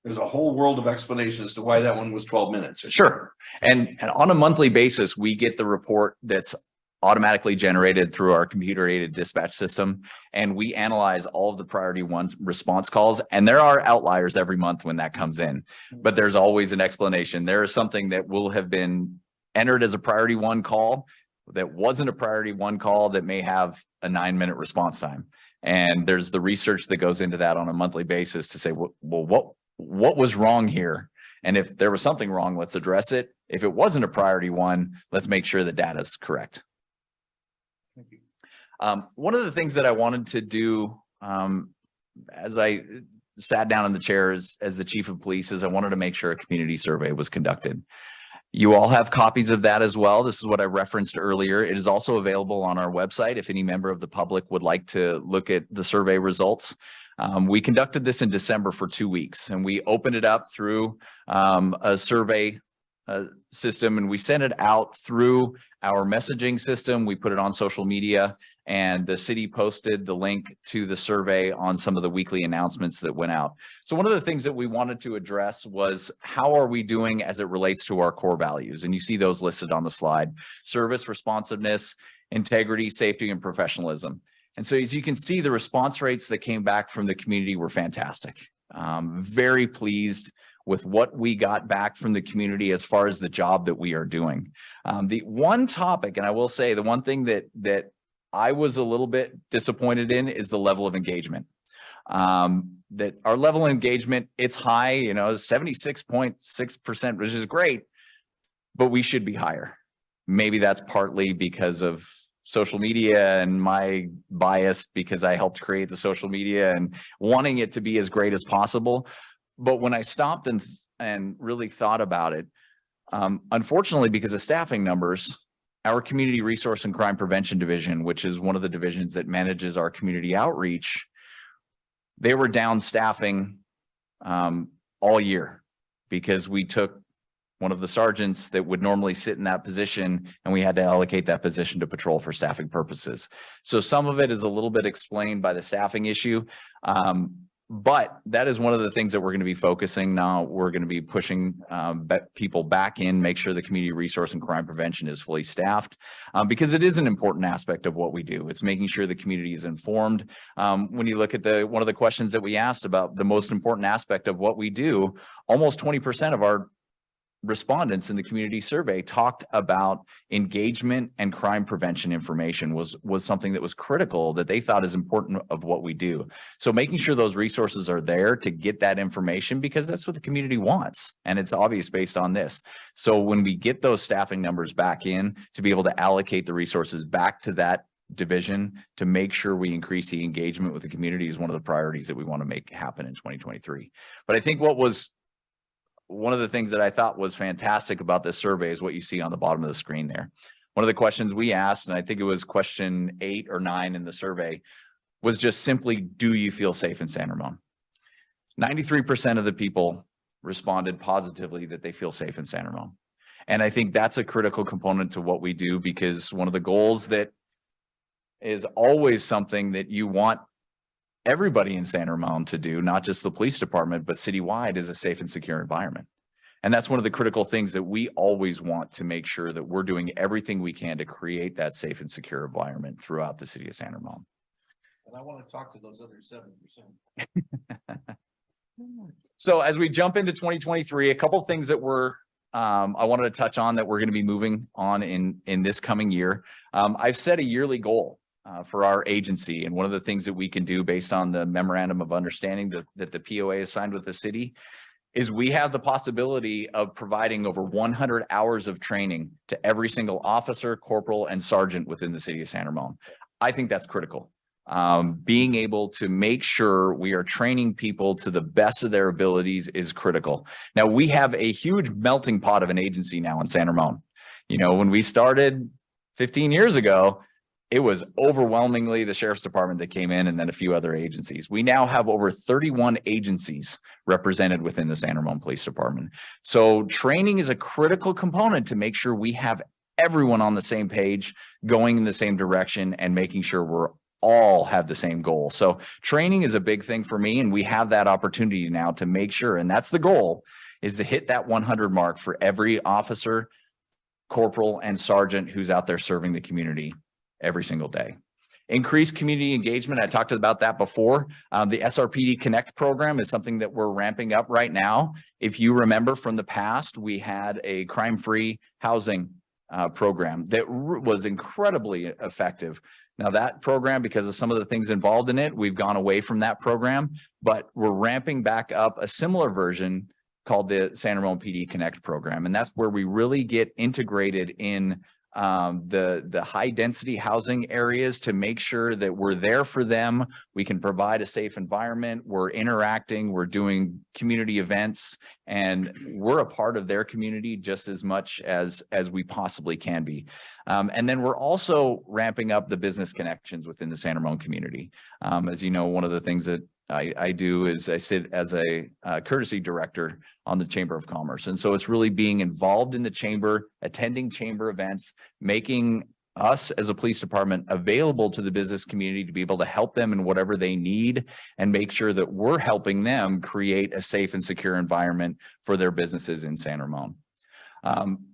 there's a whole world of explanation as to why that one was 12 minutes. Sure. And on a monthly basis, we get the report that's automatically generated through our computer aided dispatch system. And we analyze all of the priority one response calls. And there are outliers every month when that comes in, but there's always an explanation. There is something that will have been entered as a priority one call that wasn't a priority one call that may have a 9-minute response time. And there's the research that goes into that on a monthly basis to say, well, what was wrong here? And if there was something wrong, let's address it. If it wasn't a priority one, let's make sure the data is correct. Thank you. One of the things that I wanted to do as I sat down in the chair as the chief of police is I wanted to make sure a community survey was conducted. You all have copies of that as well. This is what I referenced earlier. It is also available on our website if any member of the public would like to look at the survey results. We conducted this in December for 2 weeks, and we opened it up through a survey system, and we sent it out through our messaging system. We put it on social media, and the city posted the link to the survey on some of the weekly announcements that went out. So one of the things that we wanted to address was how are we doing as it relates to our core values? And you see those listed on the slide: service, responsiveness, integrity, safety, and professionalism. And so as you can see, the response rates that came back from the community were fantastic. Very pleased with what we got back from the community as far as the job that we are doing. The one topic, and I will say the one thing that I was a little bit disappointed in is the level of engagement. That our level of engagement, it's high, you know, 76.6%, which is great, but we should be higher. Maybe that's partly because of social media and my bias because I helped create the social media and wanting it to be as great as possible. But when I stopped and really thought about it, unfortunately, because of staffing numbers, our Community Resource and Crime Prevention Division, which is one of the divisions that manages our community outreach, they were down staffing all year because we took one of the sergeants that would normally sit in that position, and we had to allocate that position to patrol for staffing purposes. So some of it is a little bit explained by the staffing issue. But that is one of the things that we're going to be focusing now. We're going to be pushing people back in, make sure the community resource and crime prevention is fully staffed because it is an important aspect of what we do. It's making sure the community is informed. When you look at one of the questions that we asked about the most important aspect of what we do, almost 20% of our respondents in the community survey talked about engagement and crime prevention information was something that was critical that they thought is important of what we do. So making sure those resources are there to get that information because that's what the community wants. And it's obvious based on this. So when we get those staffing numbers back in to be able to allocate the resources back to that division to make sure we increase the engagement with the community is one of the priorities that we want to make happen in 2023. But I think what was one of the things that I thought was fantastic about this survey is what you see on the bottom of the screen there. One of the questions we asked, and I think it was question 8 or 9 in the survey, was just simply, do you feel safe in San Ramon? 93% of the people responded positively that they feel safe in San Ramon. And I think that's a critical component to what we do because one of the goals that is always something that you want everybody in San Ramon to do, not just the police department, but citywide, is a safe and secure environment. And that's one of the critical things that we always want to make sure that we're doing everything we can to create that safe and secure environment throughout the city of San Ramon. And I want to talk to those other 7%. So as we jump into 2023, a couple of things that I wanted to touch on that we're going to be moving on in this coming year. I've set a yearly goal for our agency. And one of the things that we can do based on the memorandum of understanding that the POA has signed with the city is we have the possibility of providing over 100 hours of training to every single officer, corporal, and sergeant within the city of San Ramon. I think that's critical. being able to make sure we are training people to the best of their abilities is critical. Now, we have a huge melting pot of an agency now in San Ramon. You know, when we started 15 years ago, it was overwhelmingly the sheriff's department that came in and then a few other agencies. We now have over 31 agencies represented within the San Ramon Police Department. So training is a critical component to make sure we have everyone on the same page, going in the same direction, and making sure we're all have the same goal. So training is a big thing for me, and we have that opportunity now to make sure, and that's the goal, is to hit that 100 mark for every officer, corporal, and sergeant who's out there serving the community every single day. Increased community engagement. I talked about that before. The SRPD Connect program is something that we're ramping up right now. If you remember from the past, we had a crime-free housing program that was incredibly effective. Now that program, because of some of the things involved in it, we've gone away from that program, but we're ramping back up a similar version called the San Ramon PD Connect program. And that's where we really get integrated in the high density housing areas to make sure that we're there for them. We can provide a safe environment. We're interacting, we're doing community events, and we're a part of their community just as much as we possibly can be. And then we're also ramping up the business connections within the San Ramon community. As you know, one of the things that I do is I sit as a courtesy director on the Chamber of Commerce. And so it's really being involved in the chamber, attending chamber events, making us as a police department available to the business community to be able to help them in whatever they need and make sure that we're helping them create a safe and secure environment for their businesses in San Ramon.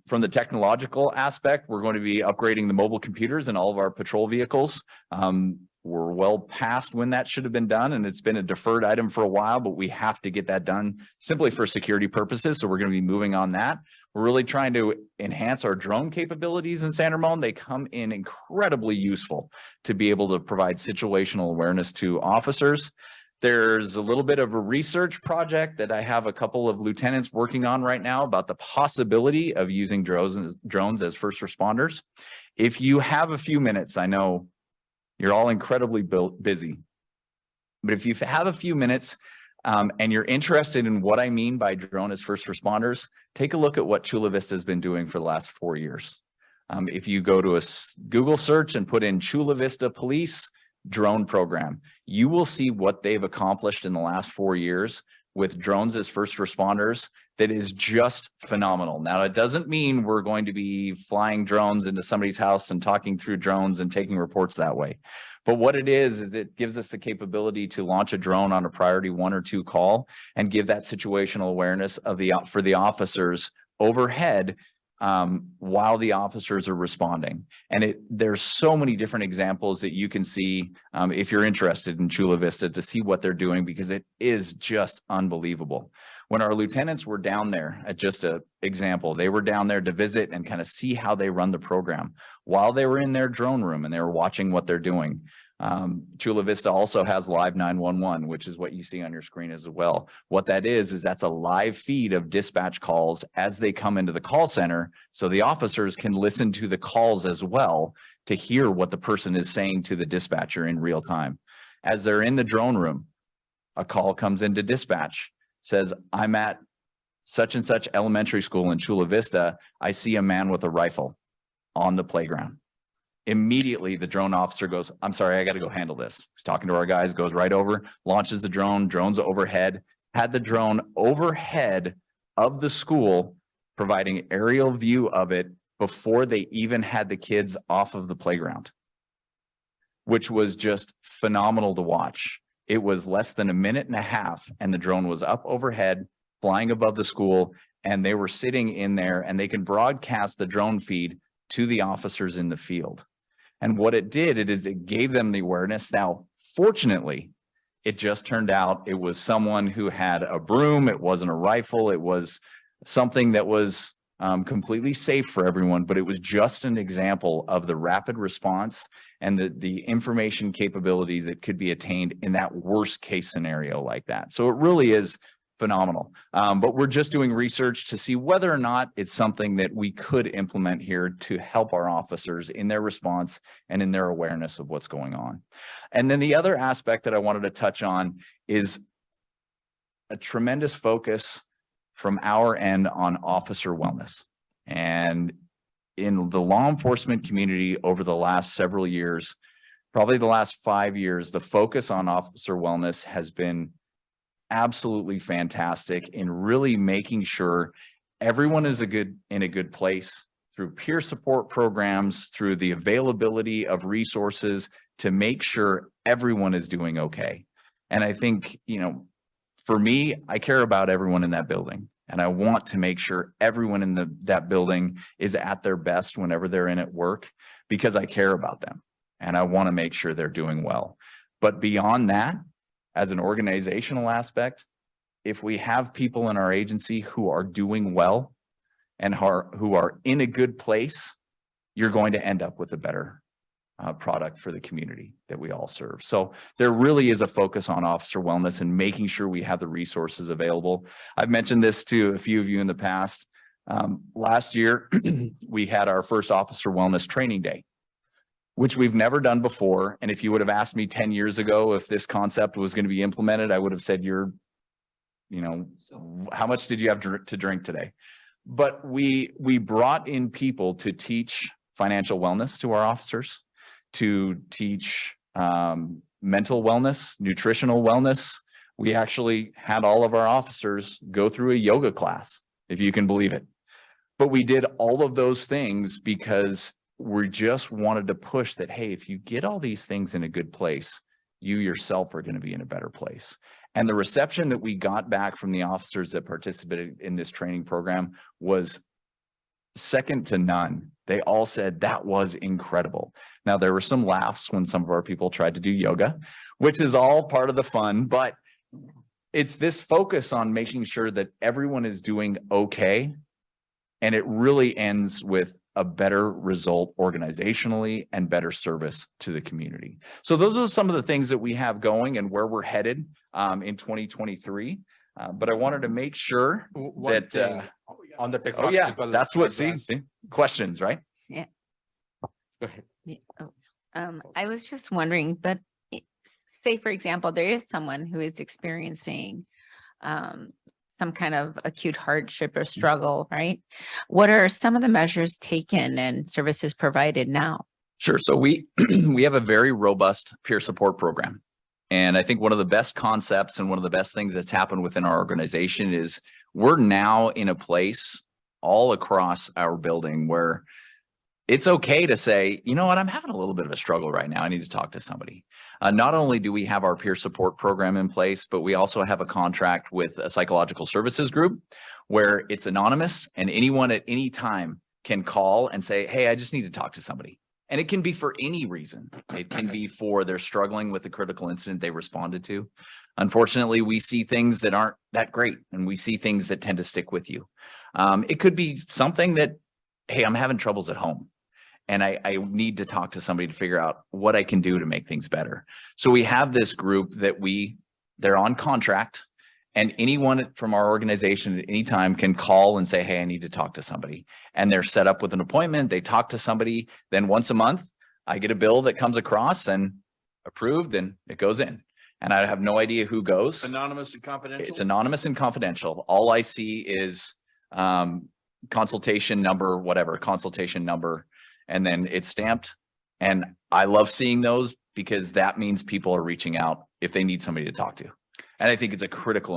From the technological aspect, we're going to be upgrading the mobile computers in all of our patrol vehicles. We're well past when that should have been done, and it's been a deferred item for a while, but we have to get that done simply for security purposes. So we're going to be moving on that. We're really trying to enhance our drone capabilities in San Ramon. They come in incredibly useful to be able to provide situational awareness to officers. There's a little bit of a research project that I have a couple of lieutenants working on right now about the possibility of using drones as first responders. If you have a few minutes, I know you're all incredibly busy, but if you have a few minutes and you're interested in what I mean by drone as first responders, take a look at what Chula Vista has been doing for the last 4 years. If you go to a Google search and put in Chula Vista Police drone program, you will see what they've accomplished in the last 4 years with drones as first responders. That is just phenomenal. Now, it doesn't mean we're going to be flying drones into somebody's house and talking through drones and taking reports that way. But what it is it gives us the capability to launch a drone on a priority 1 or 2 call and give that situational awareness of for the officers overhead while the officers are responding. And there's so many different examples that you can see if you're interested in Chula Vista to see what they're doing, because it is just unbelievable. When our lieutenants were down there, at just an example, they were down there to visit and kind of see how they run the program while they were in their drone room and they were watching what they're doing. Chula Vista also has live 911, which is what you see on your screen as well. What that is that's a live feed of dispatch calls as they come into the call center, so the officers can listen to the calls as well to hear what the person is saying to the dispatcher in real time. As they're in the drone room, a call comes into dispatch, says, I'm at such and such elementary school in Chula Vista. I see a man with a rifle on the playground. Immediately, the drone officer goes, I'm sorry, I got to go handle this. He's talking to our guys, goes right over, launches the drone, drone's overhead, had the drone overhead of the school, providing aerial view of it before they even had the kids off of the playground, which was just phenomenal to watch. It was less than a minute and a half, and the drone was up overhead, flying above the school, and they were sitting in there, and they can broadcast the drone feed to the officers in the field. And what it did, it gave them the awareness. Now, fortunately, it just turned out it was someone who had a broom. It wasn't a rifle. It was something that was completely safe for everyone, but it was just an example of the rapid response and the information capabilities that could be attained in that worst case scenario like that. So it really is phenomenal. But we're just doing research to see whether or not it's something that we could implement here to help our officers in their response and in their awareness of what's going on. And then the other aspect that I wanted to touch on is a tremendous focus from our end on officer wellness. And in the law enforcement community over the last several years, probably the last 5 years, the focus on officer wellness has been absolutely fantastic in really making sure everyone is in a good place through peer support programs, through the availability of resources to make sure everyone is doing okay. And I think, for me, I care about everyone in that building, and I want to make sure everyone in that building is at their best whenever they're in at work, because I care about them and I want to make sure they're doing well. But beyond that, as an organizational aspect, if we have people in our agency who are doing well and who are in a good place, you're going to end up with a better product for the community that we all serve. So there really is a focus on officer wellness and making sure we have the resources available. I've mentioned this to a few of you in the past. Last year, we had our first officer wellness training day, which we've never done before. And if you would have asked me 10 years ago if this concept was going to be implemented, I would have said, how much did you have to drink today? But we brought in people to teach financial wellness to our officers, to teach mental wellness, nutritional wellness. We actually had all of our officers go through a yoga class, if you can believe it. But we did all of those things because we just wanted to push that, hey, if you get all these things in a good place, you yourself are going to be in a better place. And the reception that we got back from the officers that participated in this training program was second to none. They all said that was incredible. Now, there were some laughs when some of our people tried to do yoga, which is all part of the fun, but it's this focus on making sure that everyone is doing okay. And it really ends with a better result organizationally and better service to the community. So those are some of the things that we have going and where we're headed in 2023. But I wanted to make sure that on the technological. that's what, see, questions, right? Yeah. Go ahead. I was just wondering, but say, for example, there is someone who is experiencing some kind of acute hardship or struggle, right? What are some of the measures taken and services provided now? Sure. So we have a very robust peer support program. And I think one of the best concepts and one of the best things that's happened within our organization is we're now in a place all across our building where it's okay to say, you know what, I'm having a little bit of a struggle right now. I need to talk to somebody. Not only do we have our peer support program in place, but we also have a contract with a psychological services group where it's anonymous and anyone at any time can call and say, hey, I just need to talk to somebody. And it can be for any reason. It can be for they're struggling with a critical incident they responded to. Unfortunately, we see things that aren't that great, and we see things that tend to stick with you. It could be something that, hey, I'm having troubles at home, and I need to talk to somebody to figure out what I can do to make things better. So we have this group that they're on contract, and anyone from our organization at any time can call and say, hey, I need to talk to somebody. And they're set up with an appointment. They talk to somebody. Then once a month, I get a bill that comes across and approved, and it goes in. And I have no idea who goes. Anonymous and confidential? It's anonymous and confidential. All I see is consultation number, and then it's stamped. And I love seeing those because that means people are reaching out if they need somebody to talk to. And I think it's a critical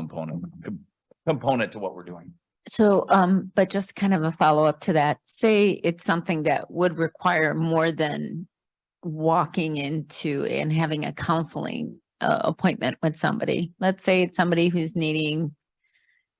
component to what we're doing. So, but just kind of a follow-up to that, say it's something that would require more than walking into and having a counseling appointment with somebody. Let's say it's somebody who's needing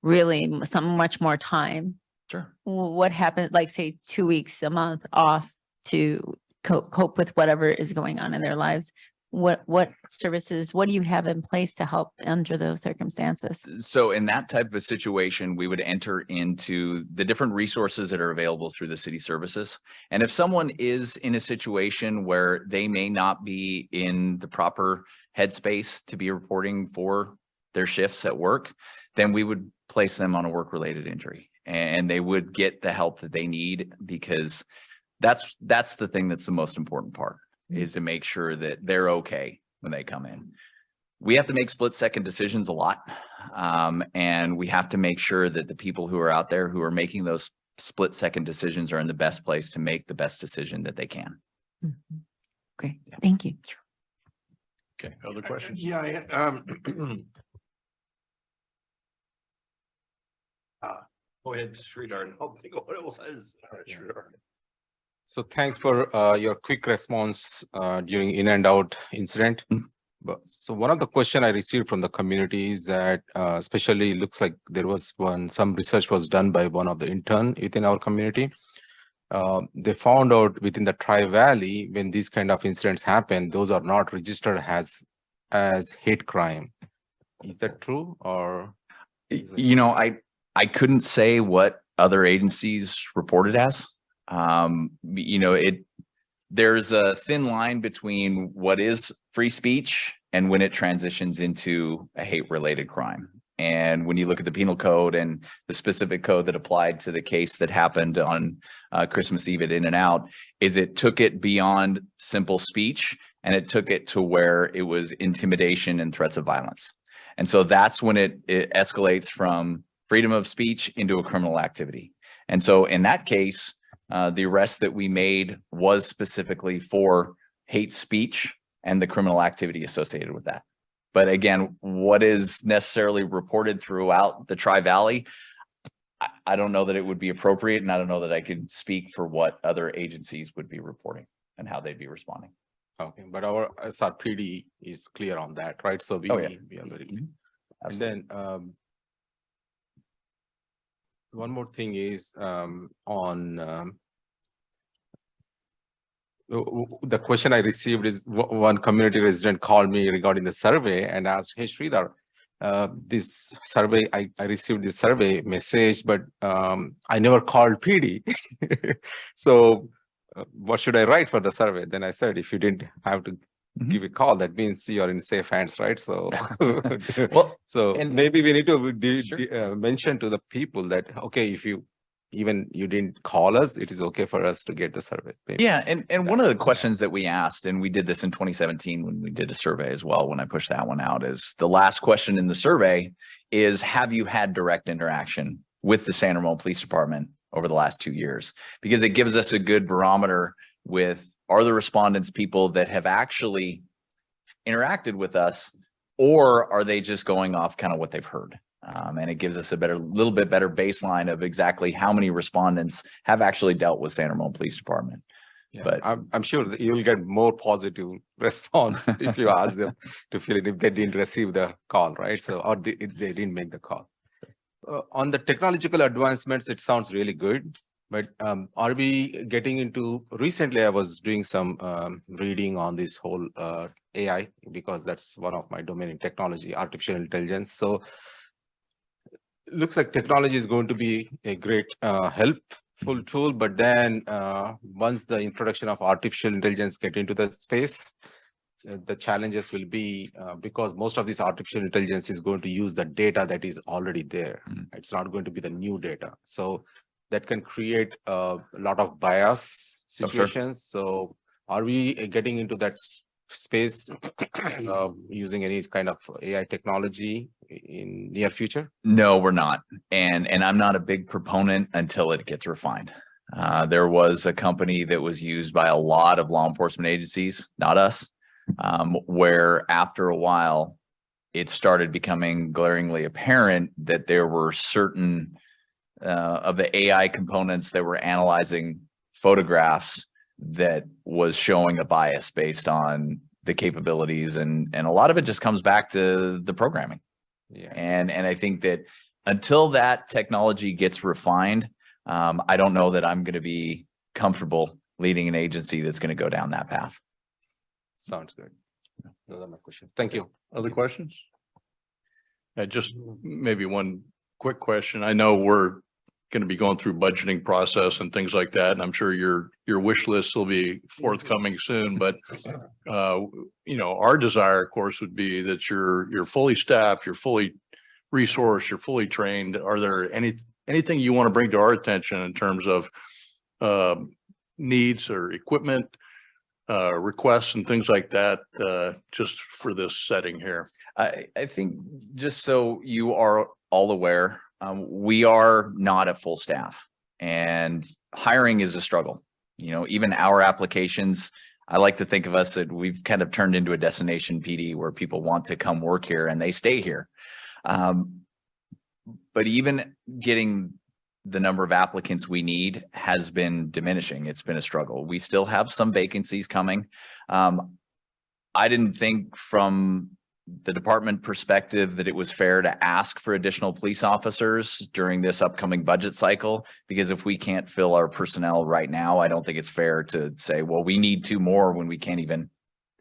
really much more time. Sure. What happens, like say 2 weeks, a month off to cope with whatever is going on in their lives? What services, what do you have in place to help under those circumstances? So in that type of a situation, we would enter into the different resources that are available through the city services. And if someone is in a situation where they may not be in the proper headspace to be reporting for their shifts at work, then we would place them on a work-related injury and they would get the help that they need, because that's the thing that's the most important part, is to make sure that they're okay when they come in. We have to make split-second decisions a lot. And we have to make sure that the people who are out there who are making those split-second decisions are in the best place to make the best decision that they can. Mhm. Great, thank you. Okay, other questions? Yeah, go ahead, Sridhar. I'll think of what it was. All right, sure. So thanks for your quick response during in and out incident. But so one of the question I received from the community is that especially looks like there was some research was done by one of the intern within our community. They found out within the Tri-Valley, when these kind of incidents happen, those are not registered as hate crime. Is that true, or? You know, I couldn't say what other agencies reported as. You know, there's a thin line between what is free speech and when it transitions into a hate-related crime. And when you look at the penal code and the specific code that applied to the case that happened on Christmas Eve at In-N-Out, is it took it beyond simple speech and it took it to where it was intimidation and threats of violence. And so that's when it escalates from freedom of speech into a criminal activity. And so in that case, the arrest that we made was specifically for hate speech and the criminal activity associated with that. But again, what is necessarily reported throughout the Tri-Valley, I don't know that it would be appropriate, and I don't know that I could speak for what other agencies would be reporting and how they'd be responding. Okay, but our SRPD is clear on that, right? So we Oh, yeah. we are very. Mhm. And then one more thing is on the question I received is one community resident called me regarding the survey and asked, hey, Sridhar, this survey, I received this survey message, but I never called PD. So what should I write for the survey? Then I said, if you didn't have to give a call, that means you're in safe hands, right? So, Well, so and- maybe we need to Sure. mention to the people that, okay, if you didn't call us, it is okay for us to get the survey. Maybe. Yeah, and one of the questions that we asked, and we did this in 2017 when we did a survey as well, when I pushed that one out, is the last question in the survey is, have you had direct interaction with the San Ramon Police Department over the last 2 years? Because it gives us a good barometer with, are the respondents people that have actually interacted with us, or are they just going off kind of what they've heard? And it gives us a little bit better baseline of exactly how many respondents have actually dealt with San Ramon Police Department. Yeah, But I'm sure that you'll get more positive response if you ask them to fill it if they didn't receive the call, right? So, or they didn't make the call. On the technological advancements, it sounds really good. But are we getting into, recently I was doing some reading on this whole AI, because that's one of my domain in technology, artificial intelligence. So looks like technology is going to be a great helpful tool, but then once the introduction of artificial intelligence get into the space, the challenges will be because most of this artificial intelligence is going to use the data that is already there. It's not going to be the new data. So that can create a lot of bias situations. So are we getting into that space using any kind of AI technology in near future? no, we're not. And I'm not a big proponent until it gets refined. There was a company that was used by a lot of law enforcement agencies, not us, where after a while, it started becoming glaringly apparent that there were certain of the AI components that were analyzing photographs that was showing a bias based on the capabilities. And a lot of it just comes back to the programming. Yeah. And I think that until that technology gets refined, I don't know that I'm going to be comfortable leading an agency that's going to go down that path. Sounds good. Those are my questions. Thank you. Other questions? Just maybe one quick question. I know we're going to be going through budgeting process and things like that. And I'm sure your wish list will be forthcoming soon, but our desire, of course, would be that you're fully staffed, you're fully resourced, you're fully trained. Are there anything you want to bring to our attention in terms of needs or equipment, requests and things like that, just for this setting here? I think just so you are all aware, we are not at full staff, and hiring is a struggle. Even our applications, I like to think of us that we've kind of turned into a destination PD where people want to come work here and they stay here. But even getting the number of applicants we need has been diminishing. It's been a struggle. We still have some vacancies coming. I didn't think from the department perspective that it was fair to ask for additional police officers during this upcoming budget cycle, because if we can't fill our personnel right now, I don't think it's fair to say, well, we need 2 more when we can't even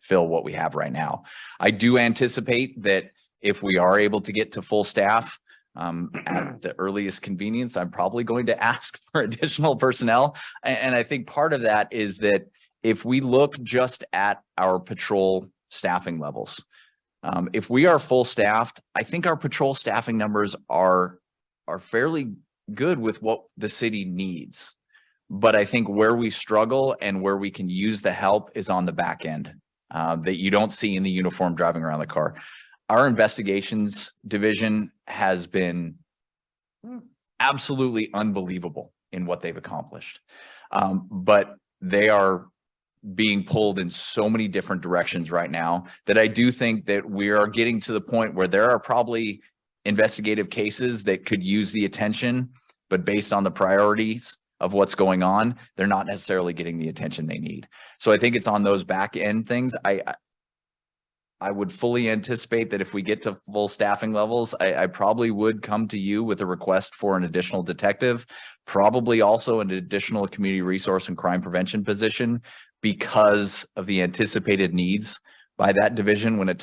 fill what we have right now. I do anticipate that if we are able to get to full staff, at the earliest convenience, I'm probably going to ask for additional personnel. And I think part of that is that if we look just at our patrol staffing levels, if we are full staffed, I think our patrol staffing numbers are fairly good with what the city needs. But I think where we struggle and where we can use the help is on the back end, that you don't see in the uniform driving around the car. Our investigations division has been absolutely unbelievable in what they've accomplished. But they are being pulled in so many different directions right now that I do think that we are getting to the point where there are probably investigative cases that could use the attention, but based on the priorities of what's going on, they're not necessarily getting the attention they need. So I think it's on those back end things. I would fully anticipate that if we get to full staffing levels, I probably would come to you with a request for an additional detective, probably also an additional community resource and crime prevention position, because of the anticipated needs by that division when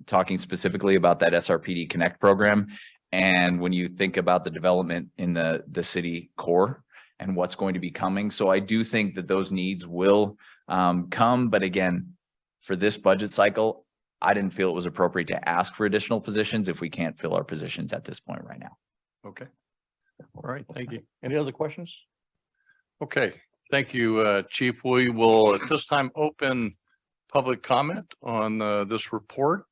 talking specifically about that SRPD Connect program. And when you think about the development in the city core and what's going to be coming. So I do think that those needs will come. But again, for this budget cycle, I didn't feel it was appropriate to ask for additional positions if we can't fill our positions at this point right now. Okay. All right. Thank you. Any other questions? Okay. Thank you, Chief. We will at this time open public comment on this report.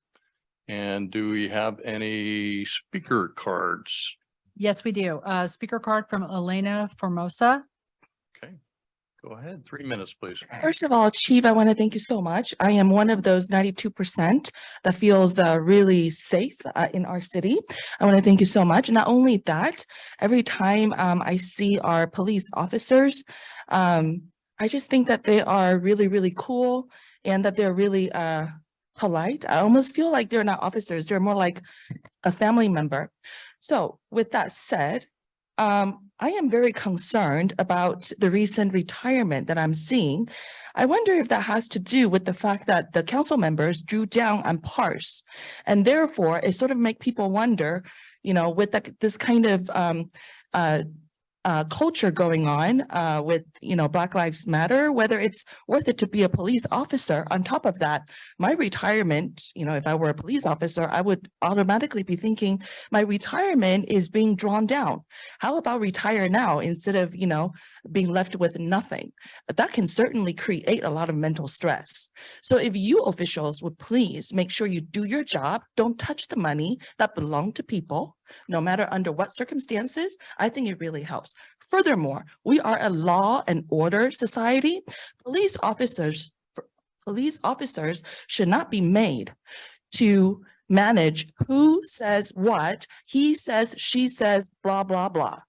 And do we have any speaker cards? Yes, we do. Speaker card from Elena Formosa. Okay. Go ahead. 3 minutes, please. First of all, Chief, I want to thank you so much. I am one of those 92% that feels really safe in our city. I want to thank you so much. Not only that, every time I see our police officers, I just think that they are really, really cool and that they're really polite. I almost feel like they're not officers. They're more like a family member. So with that said, I am very concerned about the recent retirement that I'm seeing. I wonder if that has to do with the fact that the council members drew down on parse, and therefore it sort of make people wonder, with this kind of culture going on with, Black Lives Matter, whether it's worth it to be a police officer. On top of that, my retirement, if I were a police officer, I would automatically be thinking my retirement is being drawn down. How about retire now instead of, being left with nothing? That can certainly create a lot of mental stress. So if you officials would please make sure you do your job, don't touch the money that belong to people, no matter under what circumstances, I think it really helps. Furthermore, we are a law and order society. Police officers should not be made to manage who says what, he says, she says, blah, blah, blah.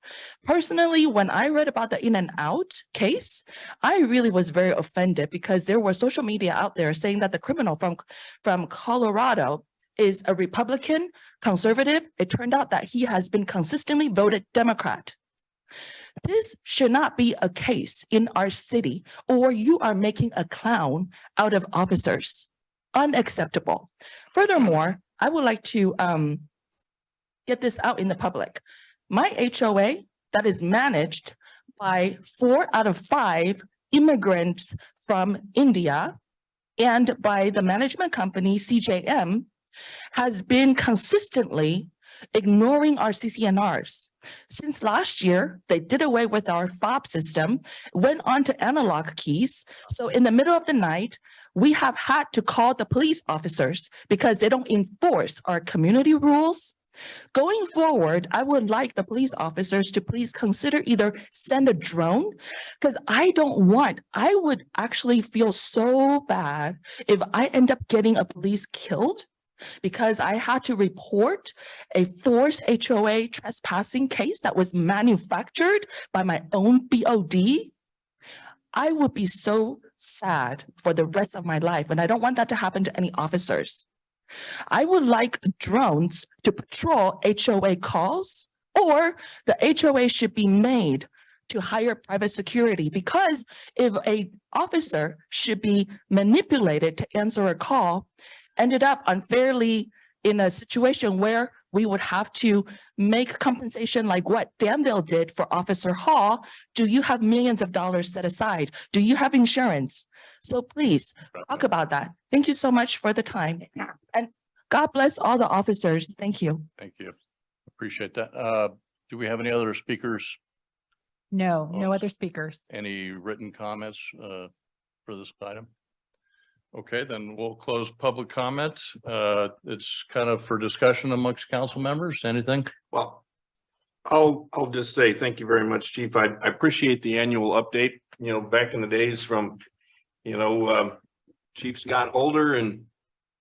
Personally, when I read about the In and Out case, I really was very offended because there was social media out there saying that the criminal from Colorado is a Republican, conservative. It turned out that he has been consistently voted Democrat. This should not be a case in our city, or you are making a clown out of officers. Unacceptable. Furthermore, I would like to get this out in the public. My HOA that is managed by 4 out of 5 immigrants from India and by the management company CJM has been consistently ignoring our CCNRs. Since last year, they did away with our fob system, went on to analog keys. So in the middle of the night, we have had to call the police officers because they don't enforce our community rules. Going forward, I would like the police officers to please consider either send a drone, because I would actually feel so bad if I end up getting a police killed because I had to report a forced HOA trespassing case that was manufactured by my own BOD. I would be so sad for the rest of my life, and I don't want that to happen to any officers. I would like drones to patrol HOA calls, or the HOA should be made to hire private security, because if a officer should be manipulated to answer a call, ended up unfairly in a situation where we would have to make compensation like what Danville did for Officer Hall. Do you have millions of dollars set aside? Do you have insurance? So please talk about that. Thank you so much for the time. And God bless all the officers. Thank you. Thank you. Appreciate that. Do we have any other speakers? No, no other speakers. Any written comments for this item? Okay, then we'll close public comments. It's kind of for discussion amongst council members. Anything? Well, I'll just say thank you very much, Chief. I appreciate the annual update. You know, back in the days from, Chief Scott Holder and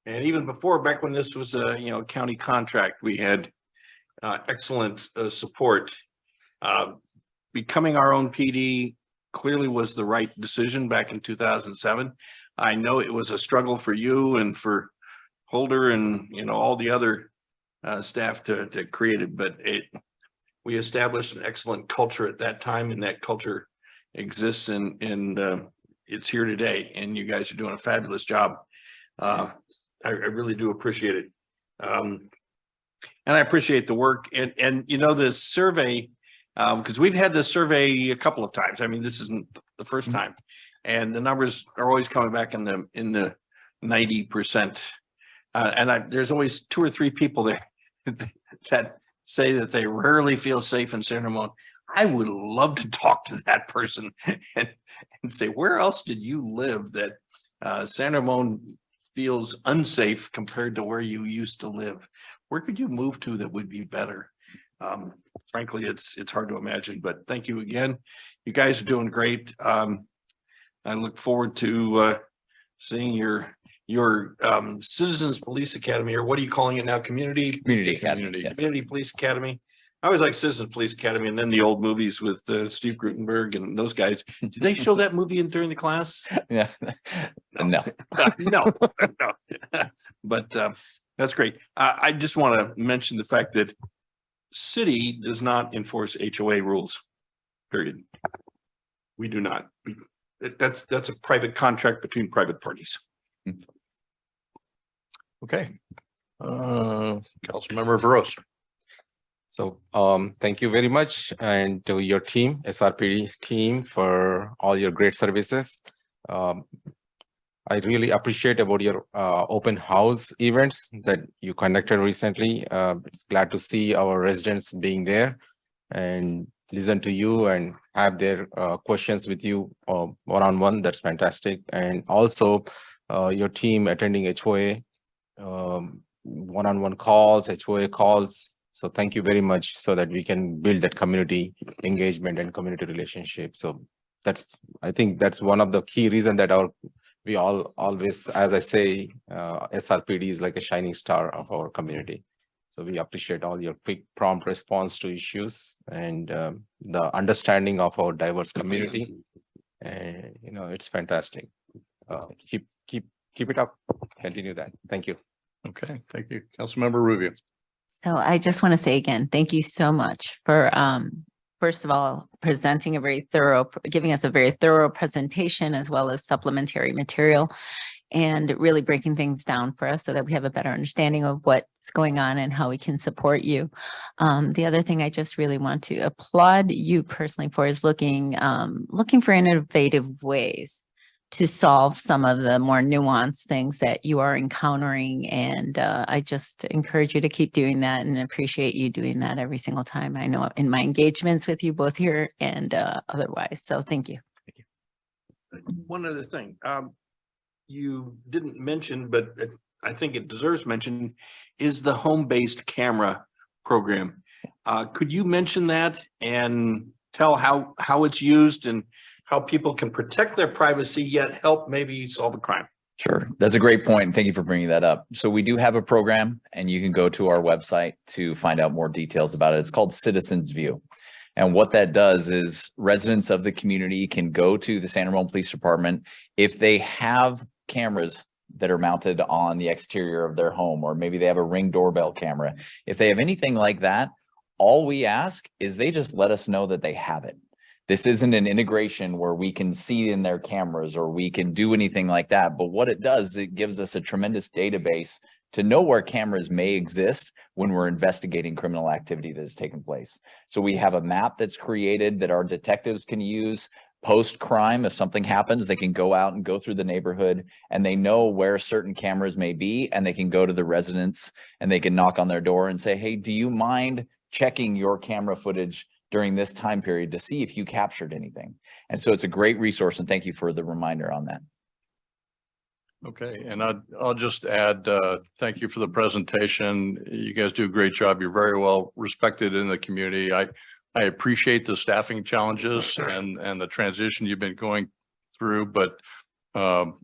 even before, back when this was a, county contract, we had excellent support. Becoming our own PD clearly was the right decision back in 2007. I know it was a struggle for you and for Holder and, all the other staff to create it, but we established an excellent culture at that time, and that culture exists and it's here today, and you guys are doing a fabulous job. I really do appreciate it. And I appreciate the work and the survey, because we've had this survey a couple of times. I mean, this isn't the first time, and the numbers are always coming back in the 90%. And there's always 2 or 3 people there that say that they rarely feel safe in San Ramon. I would love to talk to that person and say, where else did you live that San Ramon feels unsafe compared to where you used to live? Where could you move to that would be better? Frankly, it's hard to imagine, but thank you again. You guys are doing great. I look forward to seeing your Citizens Police Academy, or what are you calling it now? Community Academy. Yes. Community Police Academy. I always like Citizens Police Academy, and then the old movies with Steve Gutenberg and those guys. Did they show that movie during the class? Yeah. No. No. But that's great. I just want to mention the fact that city does not enforce HOA rules, period. We do not. That's a private contract between private parties. Okay. Councilmember Veros. So thank you very much, and to your team, SRPD team, for all your great services. I really appreciate about your open house events that you conducted recently. It's glad to see our residents being there and listen to you and have their questions with you one-on-one. That's fantastic. And also your team attending HOA one-on-one calls, HOA calls. So thank you very much, so that we can build that community engagement and community relationship. So I think that's one of the key reasons that we all always, as I say, SRPD is like a shining star of our community. So we appreciate all your quick, prompt response to issues and the understanding of our diverse community. And it's fantastic. Keep it up. Continue that. Thank you. Okay, thank you. Councilmember Rubio. So I just want to say again, thank you so much for, first of all, giving us a very thorough presentation, as well as supplementary material. and really breaking things down for us so that we have a better understanding of what's going on and how we can support you. The other thing I just really want to applaud you personally for is looking for innovative ways to solve some of the more nuanced things that you are encountering. And I just encourage you to keep doing that and appreciate you doing that every single time. I know in my engagements with you both here and otherwise. So thank you. One other thing, you didn't mention, but I think it deserves mention, is the home-based camera program. Could you mention that and tell how it's used and how people can protect their privacy yet help maybe solve a crime? Sure. That's a great point. And thank you for bringing that up. So we do have a program, and you can go to our website to find out more details about it. It's called Citizens View. And what that does is residents of the community can go to the San Ramon Police Department if they have cameras that are mounted on the exterior of their home, or maybe they have a Ring doorbell camera. If they have anything like that, all we ask is they just let us know that they have it. This isn't an integration where we can see in their cameras or we can do anything like that. But what it does, it gives us a tremendous database to know where cameras may exist when we're investigating criminal activity that has taken place. So we have a map that's created that our detectives can use post-crime. If something happens, they can go out and go through the neighborhood, and they know where certain cameras may be, and they can go to the residents and they can knock on their door and say, hey, do you mind checking your camera footage during this time period to see if you captured anything? And so it's a great resource, and thank you for the reminder on that. Okay, and I'll just add, thank you for the presentation. You guys do a great job. You're very well respected in the community. I appreciate the staffing challenges and the transition you've been going through, but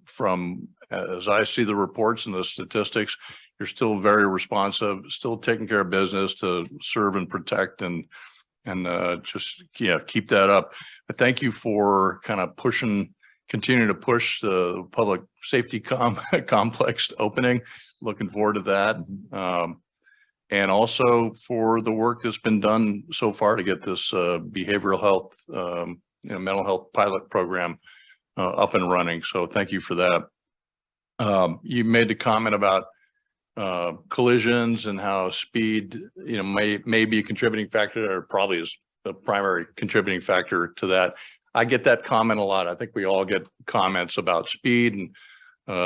from as I see the reports and the statistics, you're still very responsive, still taking care of business to serve and protect, and just keep that up. Thank you for kind of continue to push the public safety complex opening. Looking forward to that. And also for the work that's been done so far to get this behavioral health, mental health pilot program up and running. So thank you for that. You made the comment about collisions and how speed, may be a contributing factor, or probably is the primary contributing factor to that. I get that comment a lot. I think we all get comments about speed, and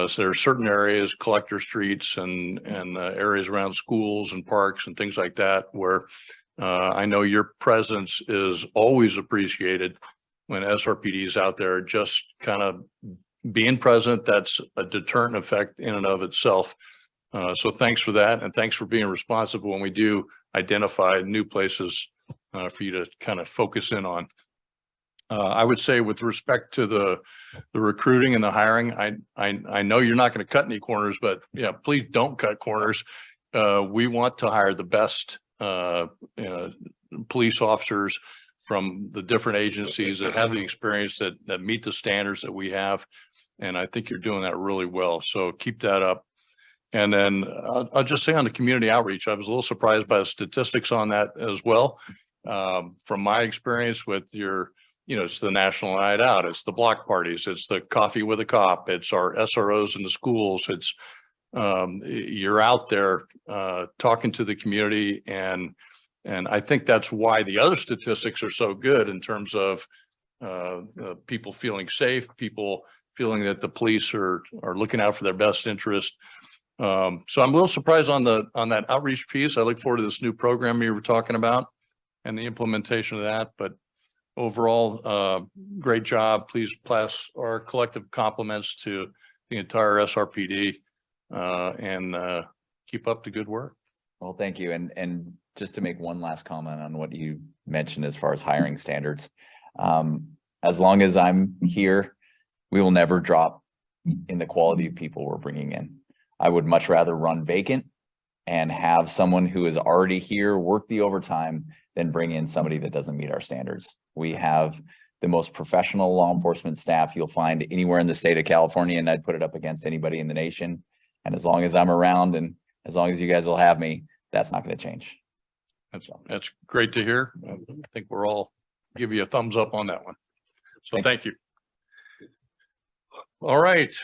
so there are certain areas, collector streets and areas around schools and parks and things like that, where I know your presence is always appreciated when SRPD is out there, just kind of being present. That's a deterrent effect in and of itself. So thanks for that. And thanks for being responsive when we do identify new places for you to kind of focus in on. I would say with respect to the recruiting and the hiring, I know you're not going to cut any corners, but yeah, please don't cut corners. We want to hire the best police officers from the different agencies that have the experience that meet the standards that we have. And I think you're doing that really well. So keep that up. And then I'll just say on the community outreach, I was a little surprised by the statistics on that as well. From my experience with your, it's the National Night Out, it's the block parties, it's the coffee with a cop, it's our SROs in the schools, it's you're out there talking to the community, and I think that's why the other statistics are so good in terms of people feeling safe, people feeling that the police are looking out for their best interest. So I'm a little surprised on that outreach piece. I look forward to this new program you were talking about and the implementation of that. But overall, great job. Please pass our collective compliments to the entire SRPD and keep up the good work. Well, thank you. And just to make one last comment on what you mentioned as far as hiring standards, as long as I'm here, we will never drop in the quality of people we're bringing in. I would much rather run vacant and have someone who is already here work the overtime than bring in somebody that doesn't meet our standards. We have the most professional law enforcement staff you'll find anywhere in the state of California, and I'd put it up against anybody in the nation. And as long as I'm around and as long as you guys will have me, that's not going to change. That's great to hear. I think we're all give you a thumbs up on that one. So thank you. All right.